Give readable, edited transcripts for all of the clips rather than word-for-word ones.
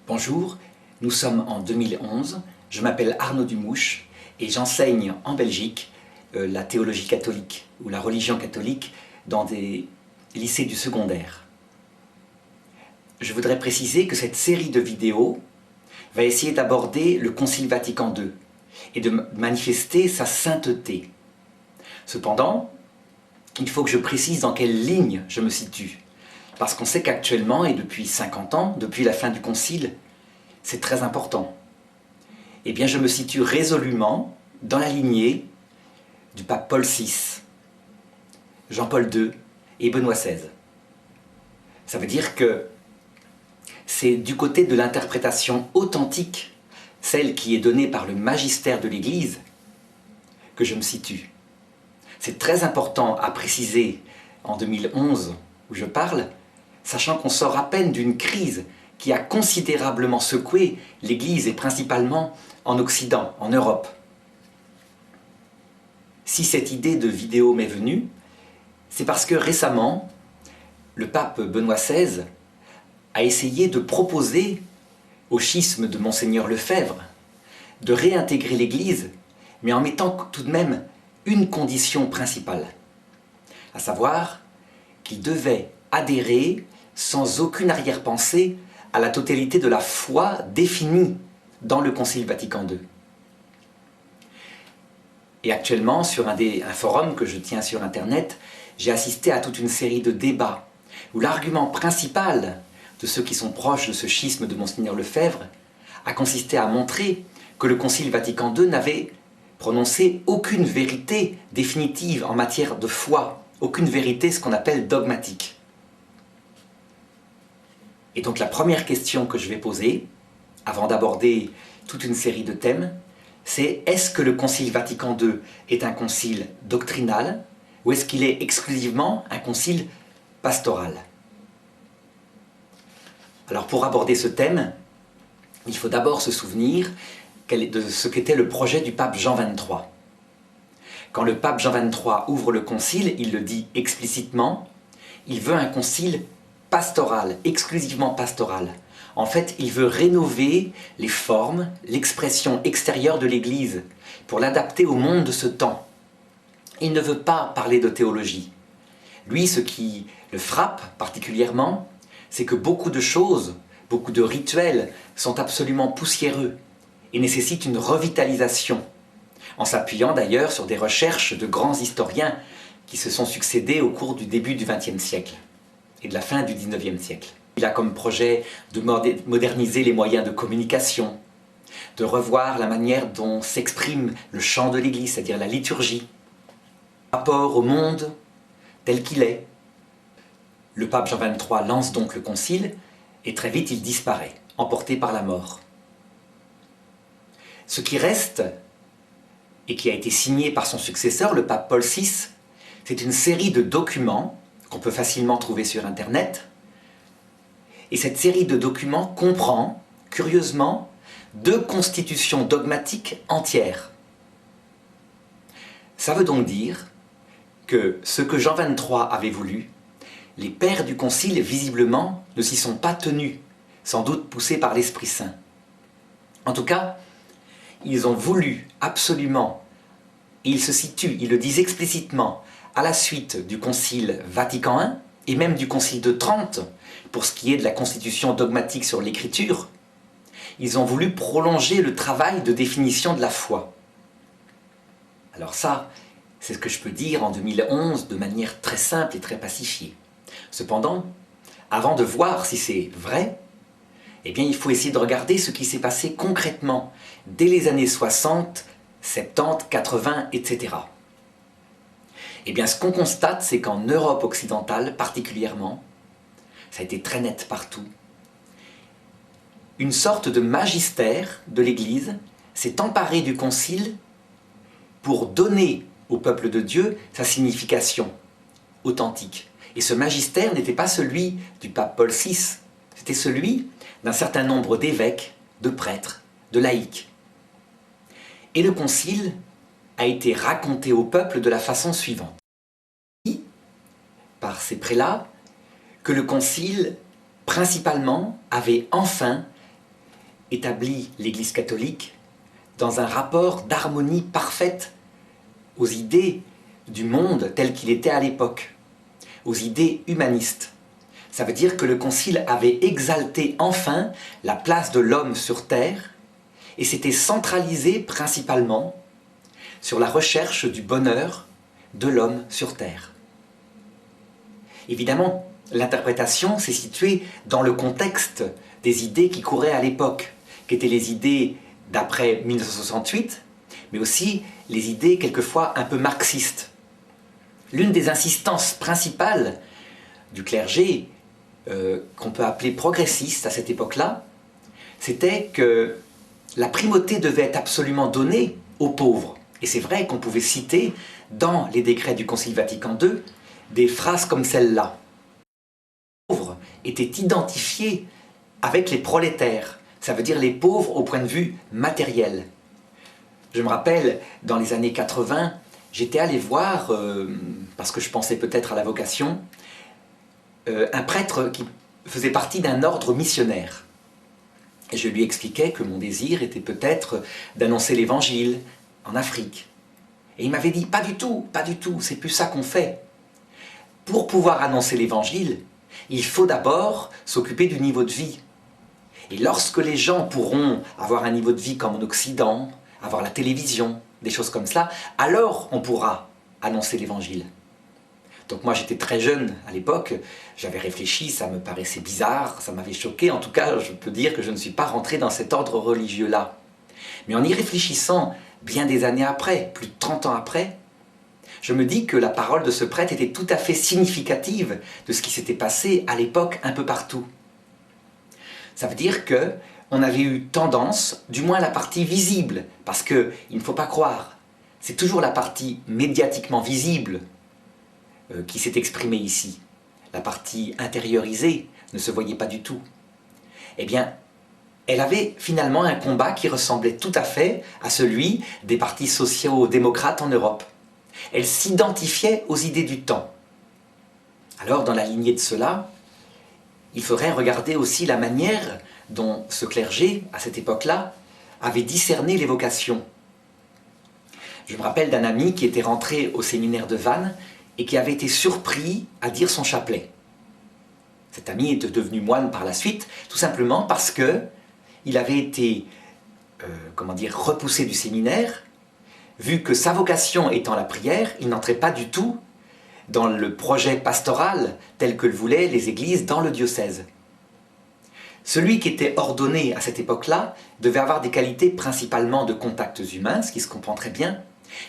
Bonjour, nous sommes en 2011, je m'appelle Arnaud Dumouche et j'enseigne en Belgique la théologie catholique ou la religion catholique dans des lycées du secondaire. Je voudrais préciser que cette série de vidéos va essayer d'aborder le Concile Vatican II et de manifester sa sainteté. Cependant, il faut que je précise dans quelle ligne je me situe. Parce qu'on sait qu'actuellement, et depuis 50 ans, depuis la fin du Concile, c'est très important. Eh bien, je me situe résolument dans la lignée du pape Paul VI, Jean-Paul II et Benoît XVI. Ça veut dire que c'est du côté de l'interprétation authentique, celle qui est donnée par le magistère de l'Église, que je me situe. C'est très important à préciser en 2011 où je parle, sachant qu'on sort à peine d'une crise qui a considérablement secoué l'Église et principalement en Occident, en Europe. Si cette idée de vidéo m'est venue, c'est parce que récemment, le pape Benoît XVI a essayé de proposer au schisme de Monseigneur Lefebvre de réintégrer l'Église, mais en mettant tout de même une condition principale, à savoir qu'il devait adhérer sans aucune arrière-pensée à la totalité de la foi définie dans le Concile Vatican II. Et actuellement, sur un forum que je tiens sur Internet, j'ai assisté à toute une série de débats où l'argument principal de ceux qui sont proches de ce schisme de Monseigneur Lefebvre a consisté à montrer que le Concile Vatican II n'avait prononcé aucune vérité définitive en matière de foi, aucune vérité, ce qu'on appelle dogmatique. Et donc la première question que je vais poser, avant d'aborder toute une série de thèmes, c'est est-ce que le Concile Vatican II est un concile doctrinal ou est-ce qu'il est exclusivement un concile pastoral? Alors pour aborder ce thème, il faut d'abord se souvenir de ce qu'était le projet du pape Jean XXIII. Quand le pape Jean XXIII ouvre le concile, il le dit explicitement, il veut un concile pastoral, exclusivement pastoral. En fait, il veut rénover les formes, l'expression extérieure de l'Église pour l'adapter au monde de ce temps. Il ne veut pas parler de théologie. Lui, ce qui le frappe particulièrement, c'est que beaucoup de choses, beaucoup de rituels sont absolument poussiéreux et nécessitent une revitalisation, en s'appuyant d'ailleurs sur des recherches de grands historiens qui se sont succédés au cours du début du XXe siècle et de la fin du XIXe siècle. Il a comme projet de moderniser les moyens de communication, de revoir la manière dont s'exprime le chant de l'Église, c'est-à-dire la liturgie, rapport au monde tel qu'il est. Le pape Jean XXIII lance donc le concile et très vite il disparaît, emporté par la mort. Ce qui reste, et qui a été signé par son successeur, le pape Paul VI, c'est une série de documents qu'on peut facilement trouver sur Internet. Et cette série de documents comprend, curieusement, 2 constitutions dogmatiques entières. Ça veut donc dire que ce que Jean XXIII avait voulu, les pères du concile, visiblement, ne s'y sont pas tenus, sans doute poussés par l'Esprit Saint. En tout cas, ils ont voulu absolument, et ils se situent, ils le disent explicitement, à la suite du Concile Vatican I, et même du Concile de Trente, pour ce qui est de la constitution dogmatique sur l'écriture, ils ont voulu prolonger le travail de définition de la foi. Alors ça, c'est ce que je peux dire en 2011 de manière très simple et très pacifiée. Cependant, avant de voir si c'est vrai, eh bien, il faut essayer de regarder ce qui s'est passé concrètement dès les années 60, 70, 80, etc. Eh bien, ce qu'on constate, c'est qu'en Europe occidentale particulièrement, ça a été très net partout, une sorte de magistère de l'Église s'est emparé du Concile pour donner au peuple de Dieu sa signification authentique. Et ce magistère n'était pas celui du pape Paul VI, c'était celui d'un certain nombre d'évêques, de prêtres, de laïcs. Et le Concile a été raconté au peuple de la façon suivante. Par ces prélats, que le Concile, principalement, avait enfin établit l'Église catholique dans un rapport d'harmonie parfaite aux idées du monde tel qu'il était à l'époque, aux idées humanistes. Ça veut dire que le Concile avait exalté enfin la place de l'homme sur terre et s'était centralisé principalement sur la recherche du bonheur de l'homme sur terre. Évidemment, l'interprétation s'est située dans le contexte des idées qui couraient à l'époque, qui étaient les idées d'après 1968, mais aussi les idées quelquefois un peu marxistes. L'une des insistances principales du clergé, qu'on peut appeler progressiste à cette époque-là, c'était que la primauté devait être absolument donnée aux pauvres. Et c'est vrai qu'on pouvait citer dans les décrets du Concile Vatican II des phrases comme celle-là. Les pauvres étaient identifiés avec les prolétaires, ça veut dire les pauvres au point de vue matériel. Je me rappelle, dans les années 80, j'étais allé voir, parce que je pensais peut-être à la vocation, un prêtre qui faisait partie d'un ordre missionnaire. Et je lui expliquais que mon désir était peut-être d'annoncer l'évangile en Afrique. Et il m'avait dit, pas du tout, c'est plus ça qu'on fait. Pour pouvoir annoncer l'évangile, il faut d'abord s'occuper du niveau de vie. Et lorsque les gens pourront avoir un niveau de vie comme en Occident, avoir la télévision, des choses comme cela, alors on pourra annoncer l'évangile. Donc moi j'étais très jeune à l'époque, j'avais réfléchi, ça me paraissait bizarre, ça m'avait choqué, en tout cas je peux dire que je ne suis pas rentré dans cet ordre religieux-là. Mais en y réfléchissant bien des années après, plus de 30 ans après, je me dis que la parole de ce prêtre était tout à fait significative de ce qui s'était passé à l'époque un peu partout. Ça veut dire qu'on avait eu tendance, du moins la partie visible, parce qu'il ne faut pas croire, c'est toujours la partie médiatiquement visible qui s'est exprimée ici. La partie intériorisée ne se voyait pas du tout. Eh bien, elle avait finalement un combat qui ressemblait tout à fait à celui des partis sociaux-démocrates en Europe. Elle s'identifiait aux idées du temps. Alors, dans la lignée de cela, il faudrait regarder aussi la manière dont ce clergé, à cette époque-là, avait discerné les vocations. Je me rappelle d'un ami qui était rentré au séminaire de Vannes et qui avait été surpris à dire son chapelet. Cet ami est devenu moine par la suite, tout simplement parce qu'il avait été repoussé du séminaire, vu que sa vocation étant la prière, il n'entrait pas du tout dans le projet pastoral tel que le voulaient les églises dans le diocèse. Celui qui était ordonné à cette époque-là devait avoir des qualités principalement de contacts humains, ce qui se comprend très bien,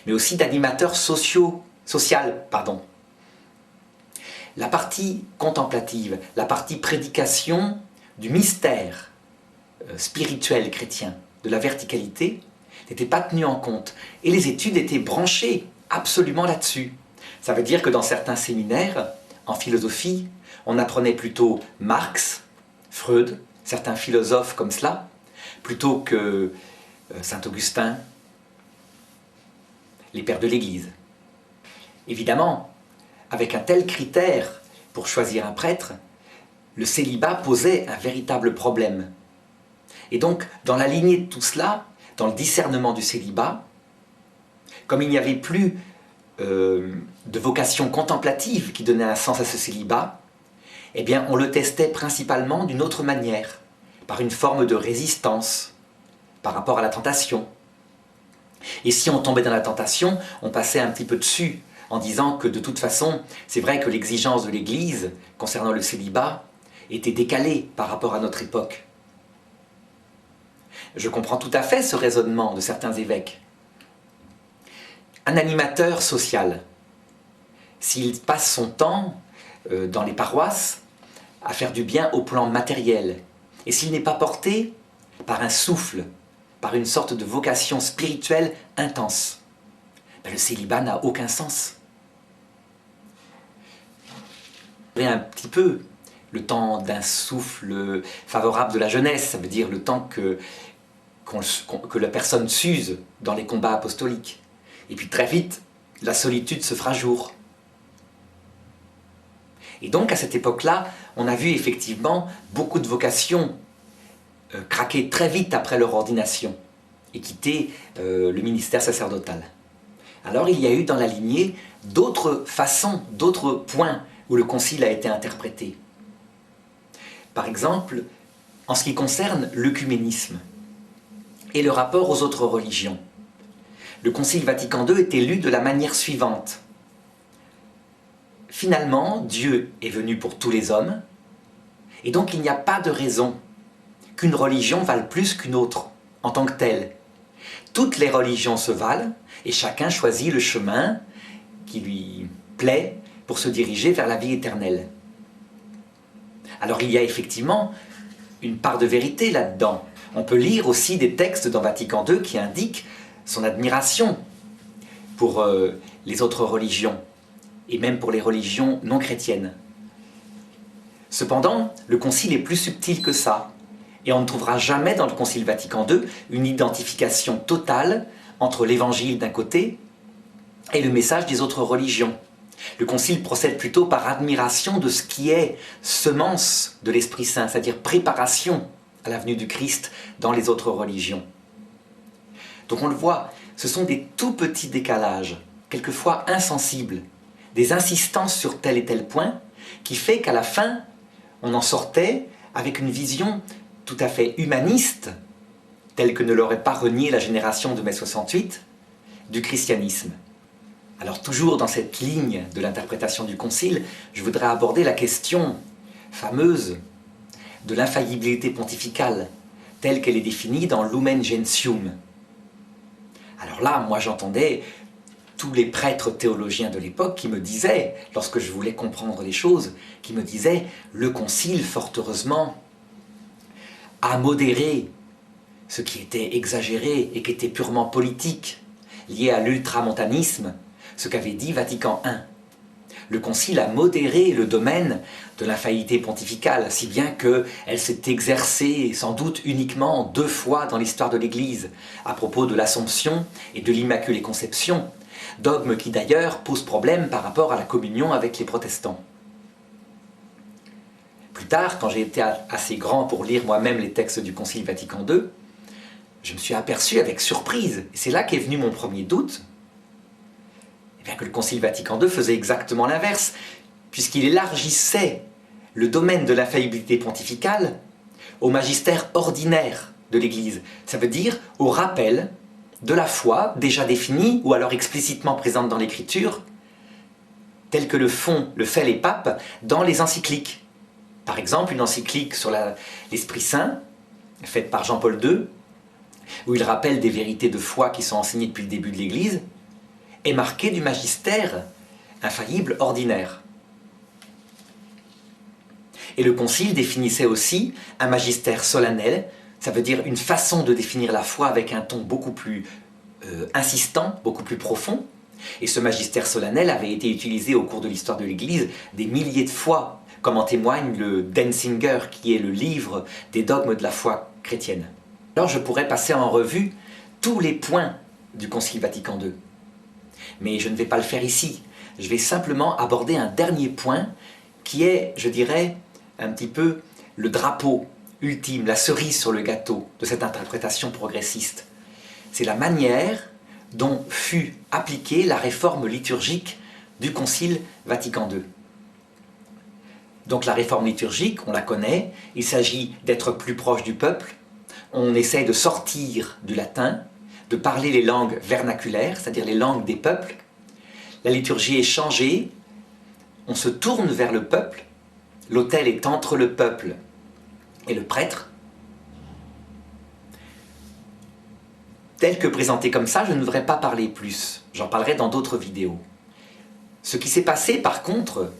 mais aussi d'animateur social. La partie contemplative, la partie prédication du mystère spirituel chrétien, de la verticalité, n'était pas tenue en compte. Et les études étaient branchées absolument là-dessus. Ça veut dire que dans certains séminaires, en philosophie, on apprenait plutôt Marx, Freud, certains philosophes comme cela, plutôt que Saint-Augustin, les pères de l'Église. Évidemment, avec un tel critère pour choisir un prêtre, le célibat posait un véritable problème. Et donc, dans la lignée de tout cela, dans le discernement du célibat, comme il n'y avait plus de vocation contemplative qui donnait un sens à ce célibat, eh bien, on le testait principalement d'une autre manière, par une forme de résistance par rapport à la tentation. Et si on tombait dans la tentation, on passait un petit peu dessus en disant que de toute façon, c'est vrai que l'exigence de l'Église concernant le célibat était décalée par rapport à notre époque. Je comprends tout à fait ce raisonnement de certains évêques. Un animateur social, s'il passe son temps dans les paroisses à faire du bien au plan matériel, et s'il n'est pas porté par un souffle, par une sorte de vocation spirituelle intense, le célibat n'a aucun sens. Un petit peu le temps d'un souffle favorable de la jeunesse, ça veut dire le temps que la personne s'use dans les combats apostoliques. Et puis très vite, la solitude se fera jour. Et donc à cette époque-là, on a vu effectivement beaucoup de vocations craqué très vite après leur ordination et quitté le ministère sacerdotal. Alors il y a eu dans la lignée d'autres façons, d'autres points où le concile a été interprété. Par exemple, en ce qui concerne l'œcuménisme et le rapport aux autres religions. Le Concile Vatican II était lu de la manière suivante. Finalement, Dieu est venu pour tous les hommes, et donc il n'y a pas de raison qu'une religion vale plus qu'une autre, en tant que telle. Toutes les religions se valent, et chacun choisit le chemin qui lui plaît pour se diriger vers la vie éternelle. Alors il y a effectivement une part de vérité là-dedans. On peut lire aussi des textes dans Vatican II qui indiquent son admiration pour les autres religions, et même pour les religions non chrétiennes. Cependant, le concile est plus subtil que ça, et on ne trouvera jamais dans le Concile Vatican II une identification totale entre l'évangile d'un côté et le message des autres religions. Le concile procède plutôt par admiration de ce qui est semence de l'Esprit Saint, c'est-à-dire préparation à la venue du Christ dans les autres religions. Donc on le voit, ce sont des tout petits décalages, quelquefois insensibles, des insistances sur tel et tel point, qui fait qu'à la fin, on en sortait avec une vision tout à fait humaniste, telle que ne l'aurait pas renié la génération de mai 68, du christianisme. Alors toujours dans cette ligne de l'interprétation du Concile, je voudrais aborder la question fameuse de l'infaillibilité pontificale, telle qu'elle est définie dans Lumen Gentium. Alors là, moi j'entendais tous les prêtres théologiens de l'époque qui me disaient, lorsque je voulais comprendre les choses, qui me disaient « le Concile, fort heureusement, a modéré ce qui était exagéré et qui était purement politique, lié à l'ultramontanisme, ce qu'avait dit Vatican I. Le Concile a modéré le domaine de l'infaillibilité pontificale, si bien qu'elle s'est exercée sans doute uniquement 2 fois dans l'histoire de l'Église, à propos de l'Assomption et de l'Immaculée Conception, dogme qui d'ailleurs pose problème par rapport à la communion avec les protestants. Plus tard, quand j'ai été assez grand pour lire moi-même les textes du Concile Vatican II, je me suis aperçu avec surprise, et c'est là qu'est venu mon premier doute, que le Concile Vatican II faisait exactement l'inverse, puisqu'il élargissait le domaine de l'infaillibilité pontificale au magistère ordinaire de l'Église. Ça veut dire au rappel de la foi déjà définie ou alors explicitement présente dans l'Écriture, telle que le fait les papes dans les encycliques. Par exemple, une encyclique sur l'Esprit Saint, faite par Jean-Paul II, où il rappelle des vérités de foi qui sont enseignées depuis le début de l'Église, est marquée du magistère infaillible ordinaire. Et le Concile définissait aussi un magistère solennel, ça veut dire une façon de définir la foi avec un ton beaucoup plus insistant, beaucoup plus profond. Et ce magistère solennel avait été utilisé au cours de l'histoire de l'Église des milliers de fois, comme en témoigne le Denzinger, qui est le livre des dogmes de la foi chrétienne. Alors je pourrais passer en revue tous les points du Concile Vatican II. Mais je ne vais pas le faire ici. Je vais simplement aborder un dernier point qui est, je dirais, un petit peu le drapeau ultime, la cerise sur le gâteau de cette interprétation progressiste. C'est la manière dont fut appliquée la réforme liturgique du Concile Vatican II. Donc la réforme liturgique, on la connaît, il s'agit d'être plus proche du peuple, on essaie de sortir du latin, de parler les langues vernaculaires, c'est-à-dire les langues des peuples. La liturgie est changée, on se tourne vers le peuple, l'autel est entre le peuple et le prêtre. Tel que présenté comme ça, je ne devrais pas parler plus, j'en parlerai dans d'autres vidéos. Ce qui s'est passé par contre,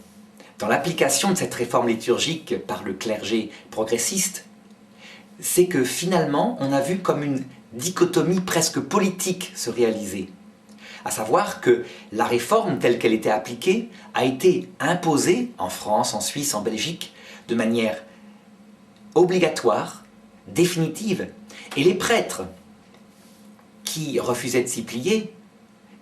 dans l'application de cette réforme liturgique par le clergé progressiste, c'est que finalement on a vu comme une dichotomie presque politique se réaliser. À savoir que la réforme telle qu'elle était appliquée a été imposée en France, en Suisse, en Belgique, de manière obligatoire, définitive. Et les prêtres qui refusaient de s'y plier,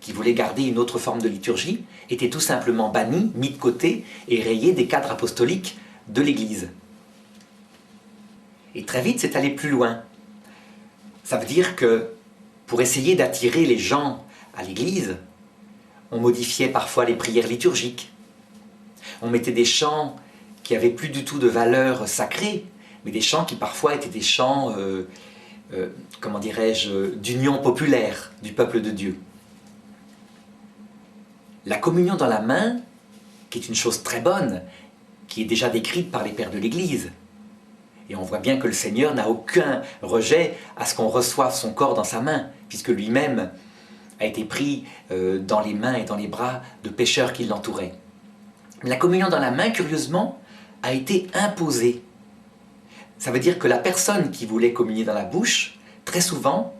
qui voulaient garder une autre forme de liturgie, étaient tout simplement bannis, mis de côté et rayés des cadres apostoliques de l'Église. Et très vite, c'est allé plus loin. Ça veut dire que pour essayer d'attirer les gens à l'église, on modifiait parfois les prières liturgiques. On mettait des chants qui n'avaient plus du tout de valeur sacrée, mais des chants qui parfois étaient des chants, comment dirais-je, d'union populaire du peuple de Dieu. La communion dans la main, qui est une chose très bonne, qui est déjà décrite par les pères de l'Église. Et on voit bien que le Seigneur n'a aucun rejet à ce qu'on reçoive son corps dans sa main, puisque lui-même a été pris dans les mains et dans les bras de pécheurs qui l'entouraient. Mais la communion dans la main, curieusement, a été imposée. Ça veut dire que la personne qui voulait communier dans la bouche, très souvent,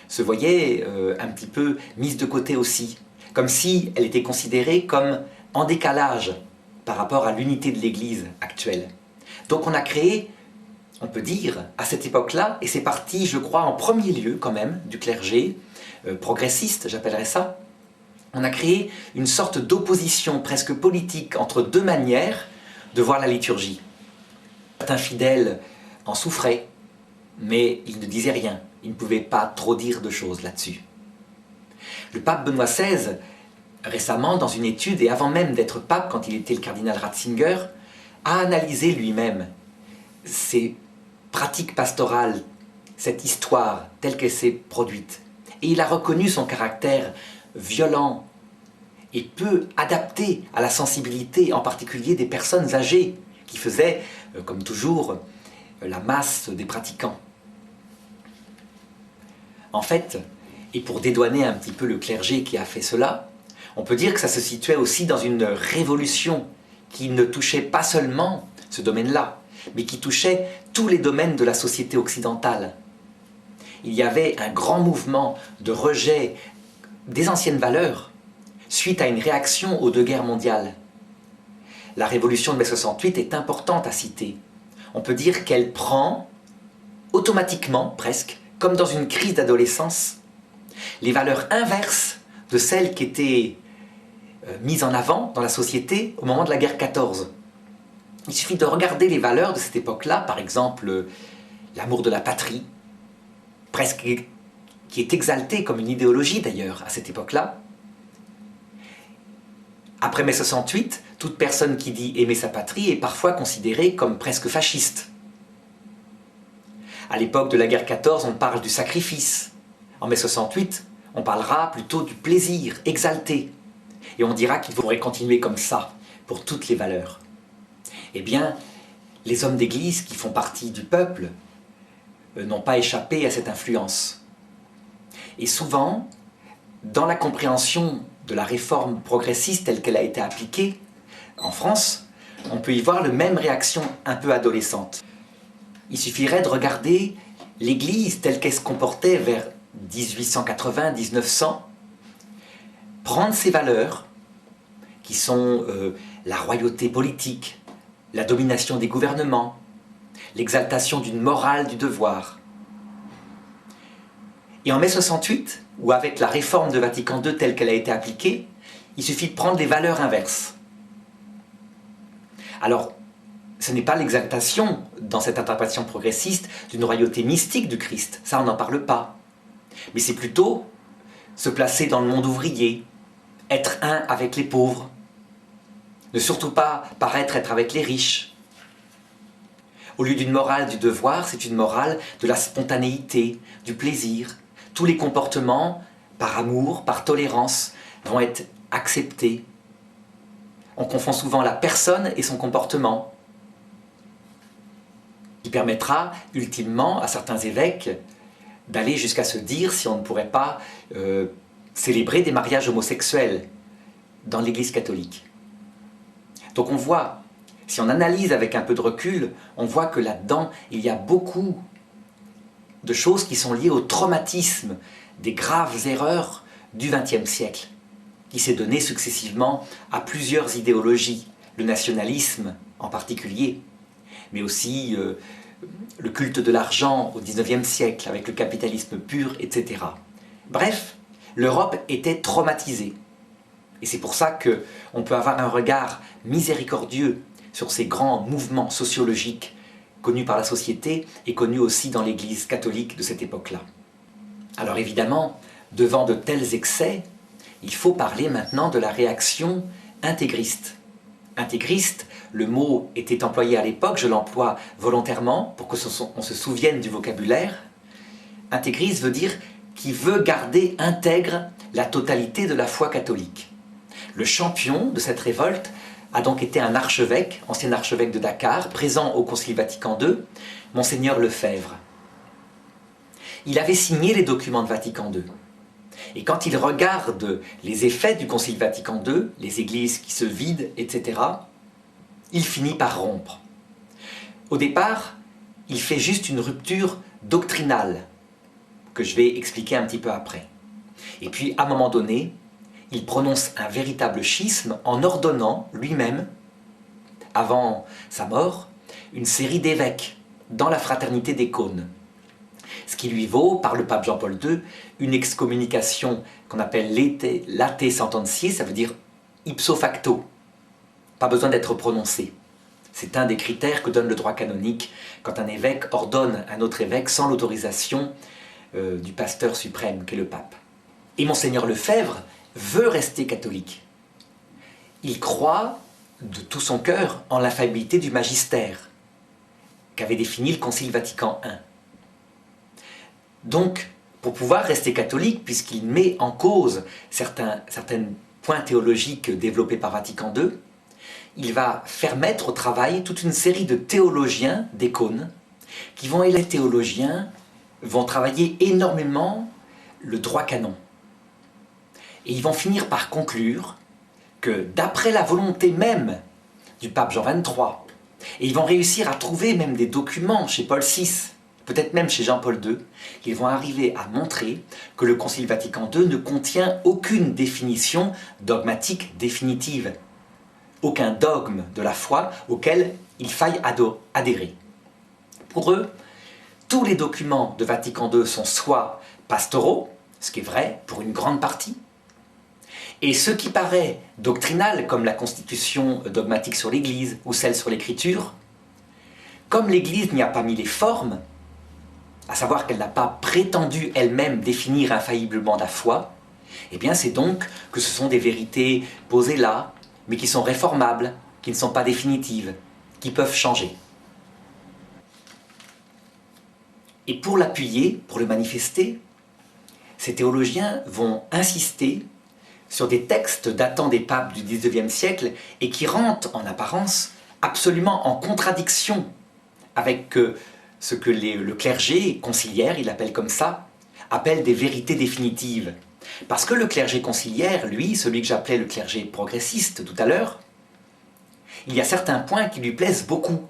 se voyait un petit peu mise de côté aussi, comme si elle était considérée comme en décalage par rapport à l'unité de l'Église actuelle. Donc on a créé, on peut dire, à cette époque-là, et c'est parti, je crois, en premier lieu quand même, du clergé, progressiste, j'appellerais ça, on a créé une sorte d'opposition presque politique entre deux manières de voir la liturgie. Certains fidèles en souffraient, mais ils ne disaient rien, ils ne pouvaient pas trop dire de choses là-dessus. Le pape Benoît XVI, récemment, dans une étude, et avant même d'être pape, quand il était le cardinal Ratzinger, a analysé lui-même ces pratiques pastorales, cette histoire telle qu'elle s'est produite. Et il a reconnu son caractère violent et peu adapté à la sensibilité, en particulier des personnes âgées, qui faisaient, comme toujours, la masse des pratiquants. En fait, et pour dédouaner un petit peu le clergé qui a fait cela, on peut dire que ça se situait aussi dans une révolution qui ne touchait pas seulement ce domaine-là, mais qui touchait tous les domaines de la société occidentale. Il y avait un grand mouvement de rejet des anciennes valeurs suite à une réaction aux deux guerres mondiales. La révolution de mai 68 est importante à citer. On peut dire qu'elle prend automatiquement, presque, comme dans une crise d'adolescence, les valeurs inverses de celles qui étaient mises en avant dans la société au moment de la guerre 14. Il suffit de regarder les valeurs de cette époque-là, par exemple l'amour de la patrie, presque qui est exalté comme une idéologie d'ailleurs à cette époque-là. Après mai 68, toute personne qui dit aimer sa patrie est parfois considérée comme presque fasciste. À l'époque de la guerre 14, on parle du sacrifice. En mai 68, on parlera plutôt du plaisir exalté. Et on dira qu'il faudrait continuer comme ça, pour toutes les valeurs. Eh bien, les hommes d'église qui font partie du peuple n'ont pas échappé à cette influence. Et souvent, dans la compréhension de la réforme progressiste telle qu'elle a été appliquée en France, on peut y voir la même réaction un peu adolescente. Il suffirait de regarder l'Église telle qu'elle se comportait vers 1880-1900, prendre ces valeurs, qui sont la royauté politique, la domination des gouvernements, l'exaltation d'une morale du devoir. Et en mai 68, ou avec la réforme de Vatican II telle qu'elle a été appliquée, il suffit de prendre les valeurs inverses. Alors, ce n'est pas l'exaltation, dans cette interprétation progressiste, d'une royauté mystique du Christ, ça on n'en parle pas. Mais c'est plutôt se placer dans le monde ouvrier, être un avec les pauvres, ne surtout pas paraître être avec les riches. Au lieu d'une morale du devoir, c'est une morale de la spontanéité, du plaisir. Tous les comportements, par amour, par tolérance, vont être acceptés. On confond souvent la personne et son comportement, qui permettra ultimement à certains évêques d'aller jusqu'à se dire si on ne pourrait pas célébrer des mariages homosexuels dans l'Église catholique. Donc on voit, si on analyse avec un peu de recul, on voit que là-dedans, il y a beaucoup de choses qui sont liées au traumatisme des graves erreurs du XXe siècle, qui s'est donné successivement à plusieurs idéologies, le nationalisme en particulier, mais aussi le culte de l'argent au XIXe siècle, avec le capitalisme pur, etc. Bref, l'Europe était traumatisée. Et c'est pour ça qu'on peut avoir un regard miséricordieux sur ces grands mouvements sociologiques connu par la société et connu aussi dans l'Église catholique de cette époque-là. Alors évidemment, devant de tels excès, il faut parler maintenant de la réaction intégriste. Intégriste, le mot était employé à l'époque, je l'emploie volontairement pour qu'on se souvienne du vocabulaire. Intégriste veut dire qui veut garder intègre la totalité de la foi catholique. Le champion de cette révolte a donc été un archevêque, ancien archevêque de Dakar, présent au Concile Vatican II, Monseigneur Lefebvre. Il avait signé les documents de Vatican II. Et quand il regarde les effets du Concile Vatican II, les églises qui se vident, etc., il finit par rompre. Au départ, il fait juste une rupture doctrinale, que je vais expliquer un petit peu après. Et puis, à un moment donné, il prononce un véritable schisme en ordonnant lui-même, avant sa mort, une série d'évêques dans la fraternité des cônes. Ce qui lui vaut, par le pape Jean-Paul II, une excommunication qu'on appelle late sententie, ça veut dire ipso facto. Pas besoin d'être prononcé. C'est un des critères que donne le droit canonique quand un évêque ordonne un autre évêque sans l'autorisation du pasteur suprême, qu'est le pape. Et Monseigneur Lefebvre veut rester catholique. Il croit de tout son cœur en l'infaillibilité du magistère qu'avait défini le Concile Vatican I. Donc, pour pouvoir rester catholique, puisqu'il met en cause certains points théologiques développés par Vatican II, il va faire mettre au travail toute une série de théologiens des cônes qui vont, et les théologiens vont travailler énormément le droit canon. Et ils vont finir par conclure que d'après la volonté même du pape Jean XXIII, et ils vont réussir à trouver même des documents chez Paul VI, peut-être même chez Jean-Paul II, ils vont arriver à montrer que le Concile Vatican II ne contient aucune définition dogmatique définitive, aucun dogme de la foi auquel il faille adhérer. Pour eux, tous les documents de Vatican II sont soit pastoraux, ce qui est vrai pour une grande partie, et ce qui paraît doctrinal, comme la constitution dogmatique sur l'Église ou celle sur l'Écriture, comme l'Église n'y a pas mis les formes, à savoir qu'elle n'a pas prétendu elle-même définir infailliblement la foi, eh bien c'est donc que ce sont des vérités posées là, mais qui sont réformables, qui ne sont pas définitives, qui peuvent changer. Et pour l'appuyer, pour le manifester, ces théologiens vont insister sur des textes datant des papes du XIXe siècle et qui rentrent en apparence absolument en contradiction avec ce que le clergé conciliaire, il appelle comme ça, appelle des vérités définitives. Parce que le clergé conciliaire, lui, celui que j'appelais le clergé progressiste tout à l'heure, il y a certains points qui lui plaisent beaucoup.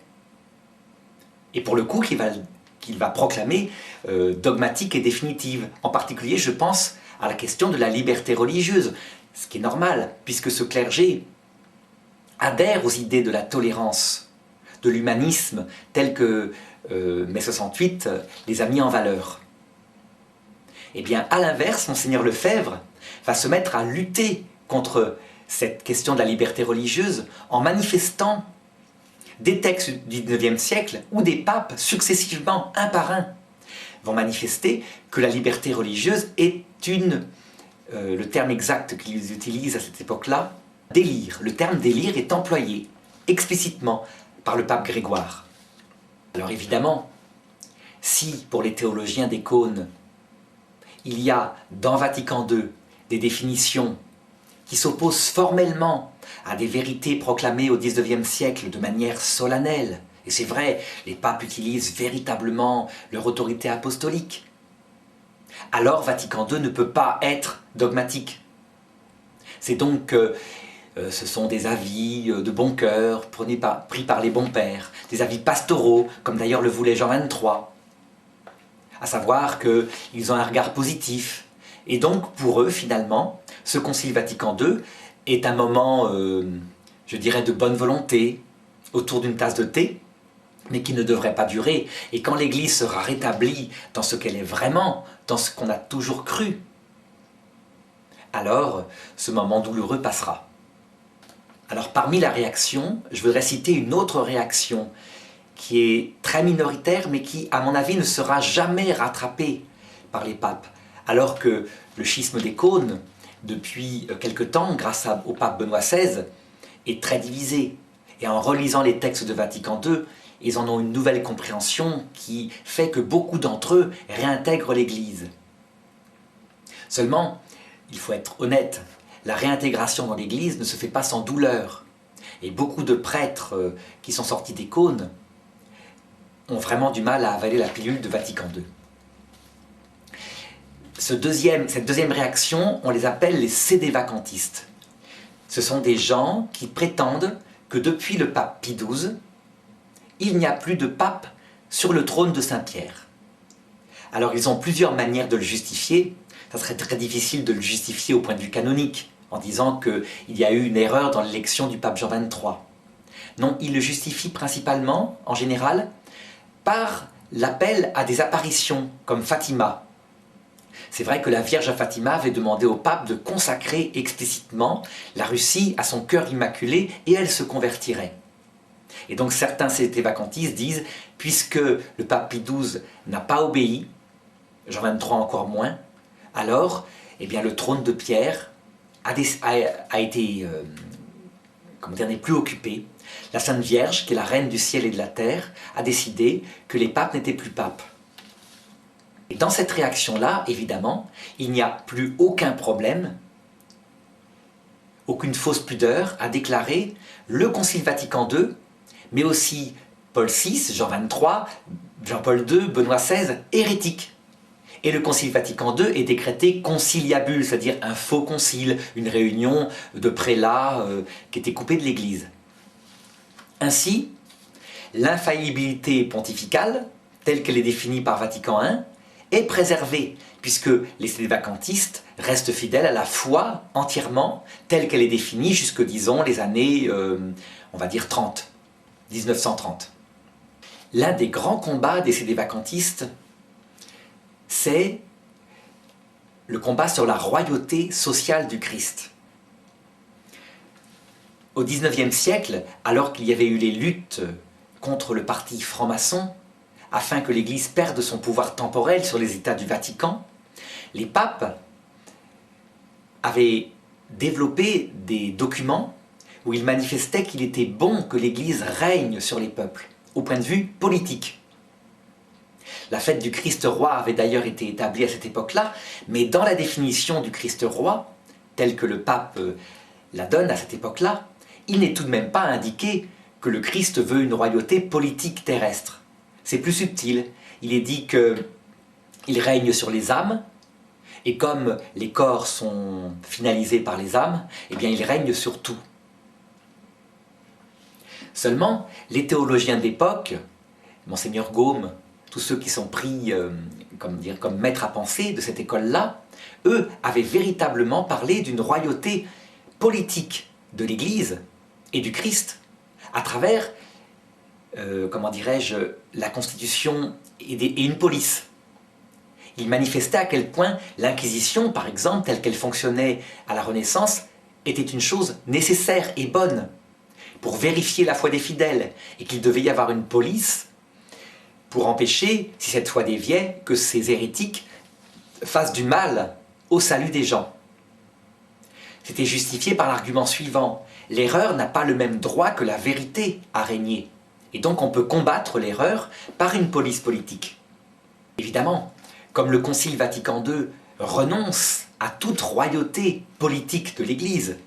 Et pour le coup, qu'il va proclamer dogmatique et définitive. En particulier, je pense à la question de la liberté religieuse, ce qui est normal, puisque ce clergé adhère aux idées de la tolérance, de l'humanisme, tel que mai 68 les a mis en valeur. Eh bien, à l'inverse, Monseigneur Lefebvre va se mettre à lutter contre cette question de la liberté religieuse en manifestant des textes du XIXe siècle où des papes, successivement, un par un, vont manifester que la liberté religieuse est le terme exact qu'ils utilisent à cette époque-là, délire. Le terme délire est employé explicitement par le pape Grégoire. Alors évidemment, si pour les théologiens des cônes, il y a dans Vatican II des définitions qui s'opposent formellement à des vérités proclamées au XIXe siècle de manière solennelle, et c'est vrai, les papes utilisent véritablement leur autorité apostolique, alors Vatican II ne peut pas être dogmatique. C'est donc que ce sont des avis de bon cœur, pris par les bons pères, des avis pastoraux, comme d'ailleurs le voulait Jean XXIII, à savoir qu'ils ont un regard positif. Et donc, pour eux, finalement, ce Concile Vatican II est un moment, je dirais, de bonne volonté, autour d'une tasse de thé, mais qui ne devrait pas durer. Et quand l'Église sera rétablie dans ce qu'elle est vraiment, dans ce qu'on a toujours cru, alors ce moment douloureux passera. Alors parmi la réaction, je voudrais citer une autre réaction qui est très minoritaire, mais qui, à mon avis, ne sera jamais rattrapé par les papes. Alors que le schisme des cônes, depuis quelque temps, grâce au pape Benoît XVI, est très divisé. Et en relisant les textes de Vatican II, ils en ont une nouvelle compréhension qui fait que beaucoup d'entre eux réintègrent l'Église. Seulement, il faut être honnête, la réintégration dans l'Église ne se fait pas sans douleur. Et beaucoup de prêtres qui sont sortis des cônes ont vraiment du mal à avaler la pilule de Vatican II. Cette deuxième réaction, on les appelle les sédévacantistes. Ce sont des gens qui prétendent que depuis le pape Pie XII, il n'y a plus de pape sur le trône de Saint-Pierre. Alors ils ont plusieurs manières de le justifier. Ça serait très difficile de le justifier au point de vue canonique, en disant qu'il y a eu une erreur dans l'élection du pape Jean XXIII. Non, ils le justifient principalement, en général, par l'appel à des apparitions, comme Fatima. C'est vrai que la Vierge Fatima avait demandé au pape de consacrer explicitement la Russie à son cœur immaculé et elle se convertirait. Et donc certains sédévacantistes disent, puisque le pape Pie XII n'a pas obéi, Jean XXIII encore moins, alors eh bien, le trône de Pierre a été n'est plus occupé. La Sainte Vierge, qui est la reine du ciel et de la terre, a décidé que les papes n'étaient plus papes. Et dans cette réaction-là, évidemment, il n'y a plus aucun problème, aucune fausse pudeur à déclarer le Concile Vatican II, mais aussi Paul VI, Jean XXIII, Jean-Paul II, Benoît XVI, hérétiques. Et le Concile Vatican II est décrété conciliabule, c'est-à-dire un faux concile, une réunion de prélats qui était coupée de l'Église. Ainsi, l'infaillibilité pontificale, telle qu'elle est définie par Vatican I, est préservée, puisque les sédévacantistes restent fidèles à la foi entièrement, telle qu'elle est définie jusque, disons, les années, on va dire 30, 1930. L'un des grands combats des sédévacantistes, c'est le combat sur la royauté sociale du Christ. Au XIXe siècle, alors qu'il y avait eu les luttes contre le parti franc-maçon, afin que l'Église perde son pouvoir temporel sur les États du Vatican, les papes avaient développé des documents où ils manifestaient qu'il était bon que l'Église règne sur les peuples, au point de vue politique. La fête du Christ roi avait d'ailleurs été établie à cette époque-là, mais dans la définition du Christ roi, telle que le pape la donne à cette époque-là, il n'est tout de même pas indiqué que le Christ veut une royauté politique terrestre. C'est plus subtil. Il est dit qu'il règne sur les âmes, et comme les corps sont finalisés par les âmes, eh bien il règne sur tout. Seulement, les théologiens de l'époque, Monseigneur Gaume, tous ceux qui sont pris comme maîtres à penser de cette école-là, eux avaient véritablement parlé d'une royauté politique de l'Église et du Christ à travers, la Constitution et une police. Ils manifestaient à quel point l'Inquisition, par exemple, telle qu'elle fonctionnait à la Renaissance, était une chose nécessaire et bonne pour vérifier la foi des fidèles, et qu'il devait y avoir une police pour empêcher, si cette foi déviait, que ces hérétiques fassent du mal au salut des gens. C'était justifié par l'argument suivant: l'erreur n'a pas le même droit que la vérité à régner, et donc on peut combattre l'erreur par une police politique. Évidemment, comme le Concile Vatican II renonce à toute royauté politique de l'Église,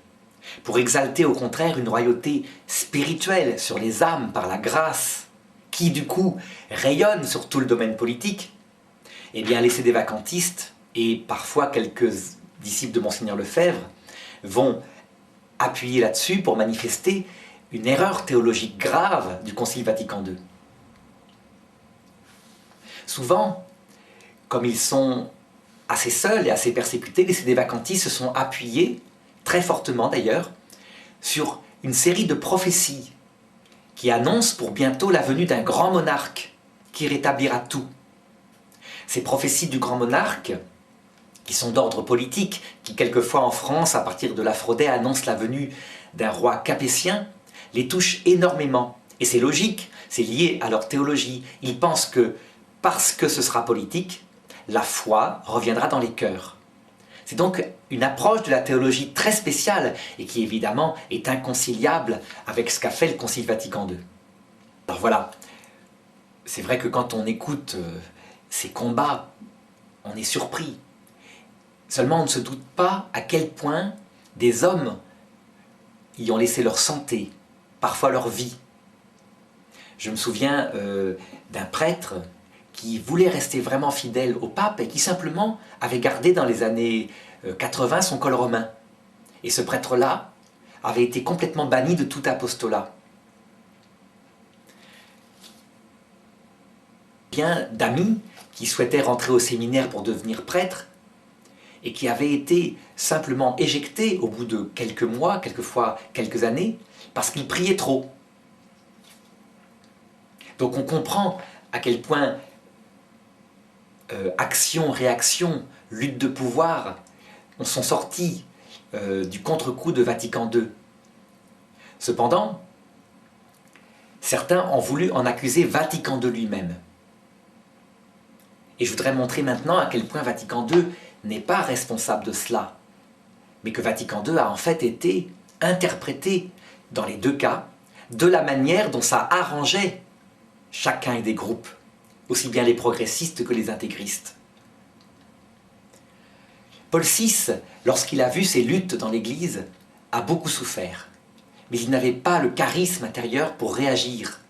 pour exalter au contraire une royauté spirituelle sur les âmes par la grâce, qui du coup rayonne sur tout le domaine politique, eh bien les sédévacantistes, et parfois quelques disciples de Monseigneur Lefebvre, vont appuyer là-dessus pour manifester une erreur théologique grave du Concile Vatican II. Souvent, comme ils sont assez seuls et assez persécutés, les sédévacantistes se sont appuyés, très fortement d'ailleurs, sur une série de prophéties qui annoncent pour bientôt la venue d'un grand monarque qui rétablira tout. Ces prophéties du grand monarque, qui sont d'ordre politique, qui quelquefois en France, à partir de l'Aphrodais, annoncent la venue d'un roi capétien, les touchent énormément Et c'est logique, c'est lié à leur théologie. Ils pensent que parce que ce sera politique, la foi reviendra dans les cœurs. C'est donc une approche de la théologie très spéciale et qui évidemment est inconciliable avec ce qu'a fait le Concile Vatican II. Alors voilà, c'est vrai que quand on écoute ces combats, on est surpris. Seulement on ne se doute pas à quel point des hommes y ont laissé leur santé, parfois leur vie. Je me souviens d'un prêtre qui voulait rester vraiment fidèle au pape et qui simplement avait gardé dans les années 80 son col romain. Et ce prêtre-là avait été complètement banni de tout apostolat. Bien d'amis qui souhaitaient rentrer au séminaire pour devenir prêtre et qui avaient été simplement éjectés au bout de quelques mois, quelquefois quelques années, parce qu'ils priaient trop. Donc on comprend à quel point action, réaction, lutte de pouvoir sont sortis du contre-coup de Vatican II. Cependant, certains ont voulu en accuser Vatican II lui-même. Et je voudrais montrer maintenant à quel point Vatican II n'est pas responsable de cela, mais que Vatican II a en fait été interprété dans les deux cas de la manière dont ça arrangeait chacun des groupes, aussi bien les progressistes que les intégristes. Paul VI, lorsqu'il a vu ces luttes dans l'Église, a beaucoup souffert, mais il n'avait pas le charisme intérieur pour réagir.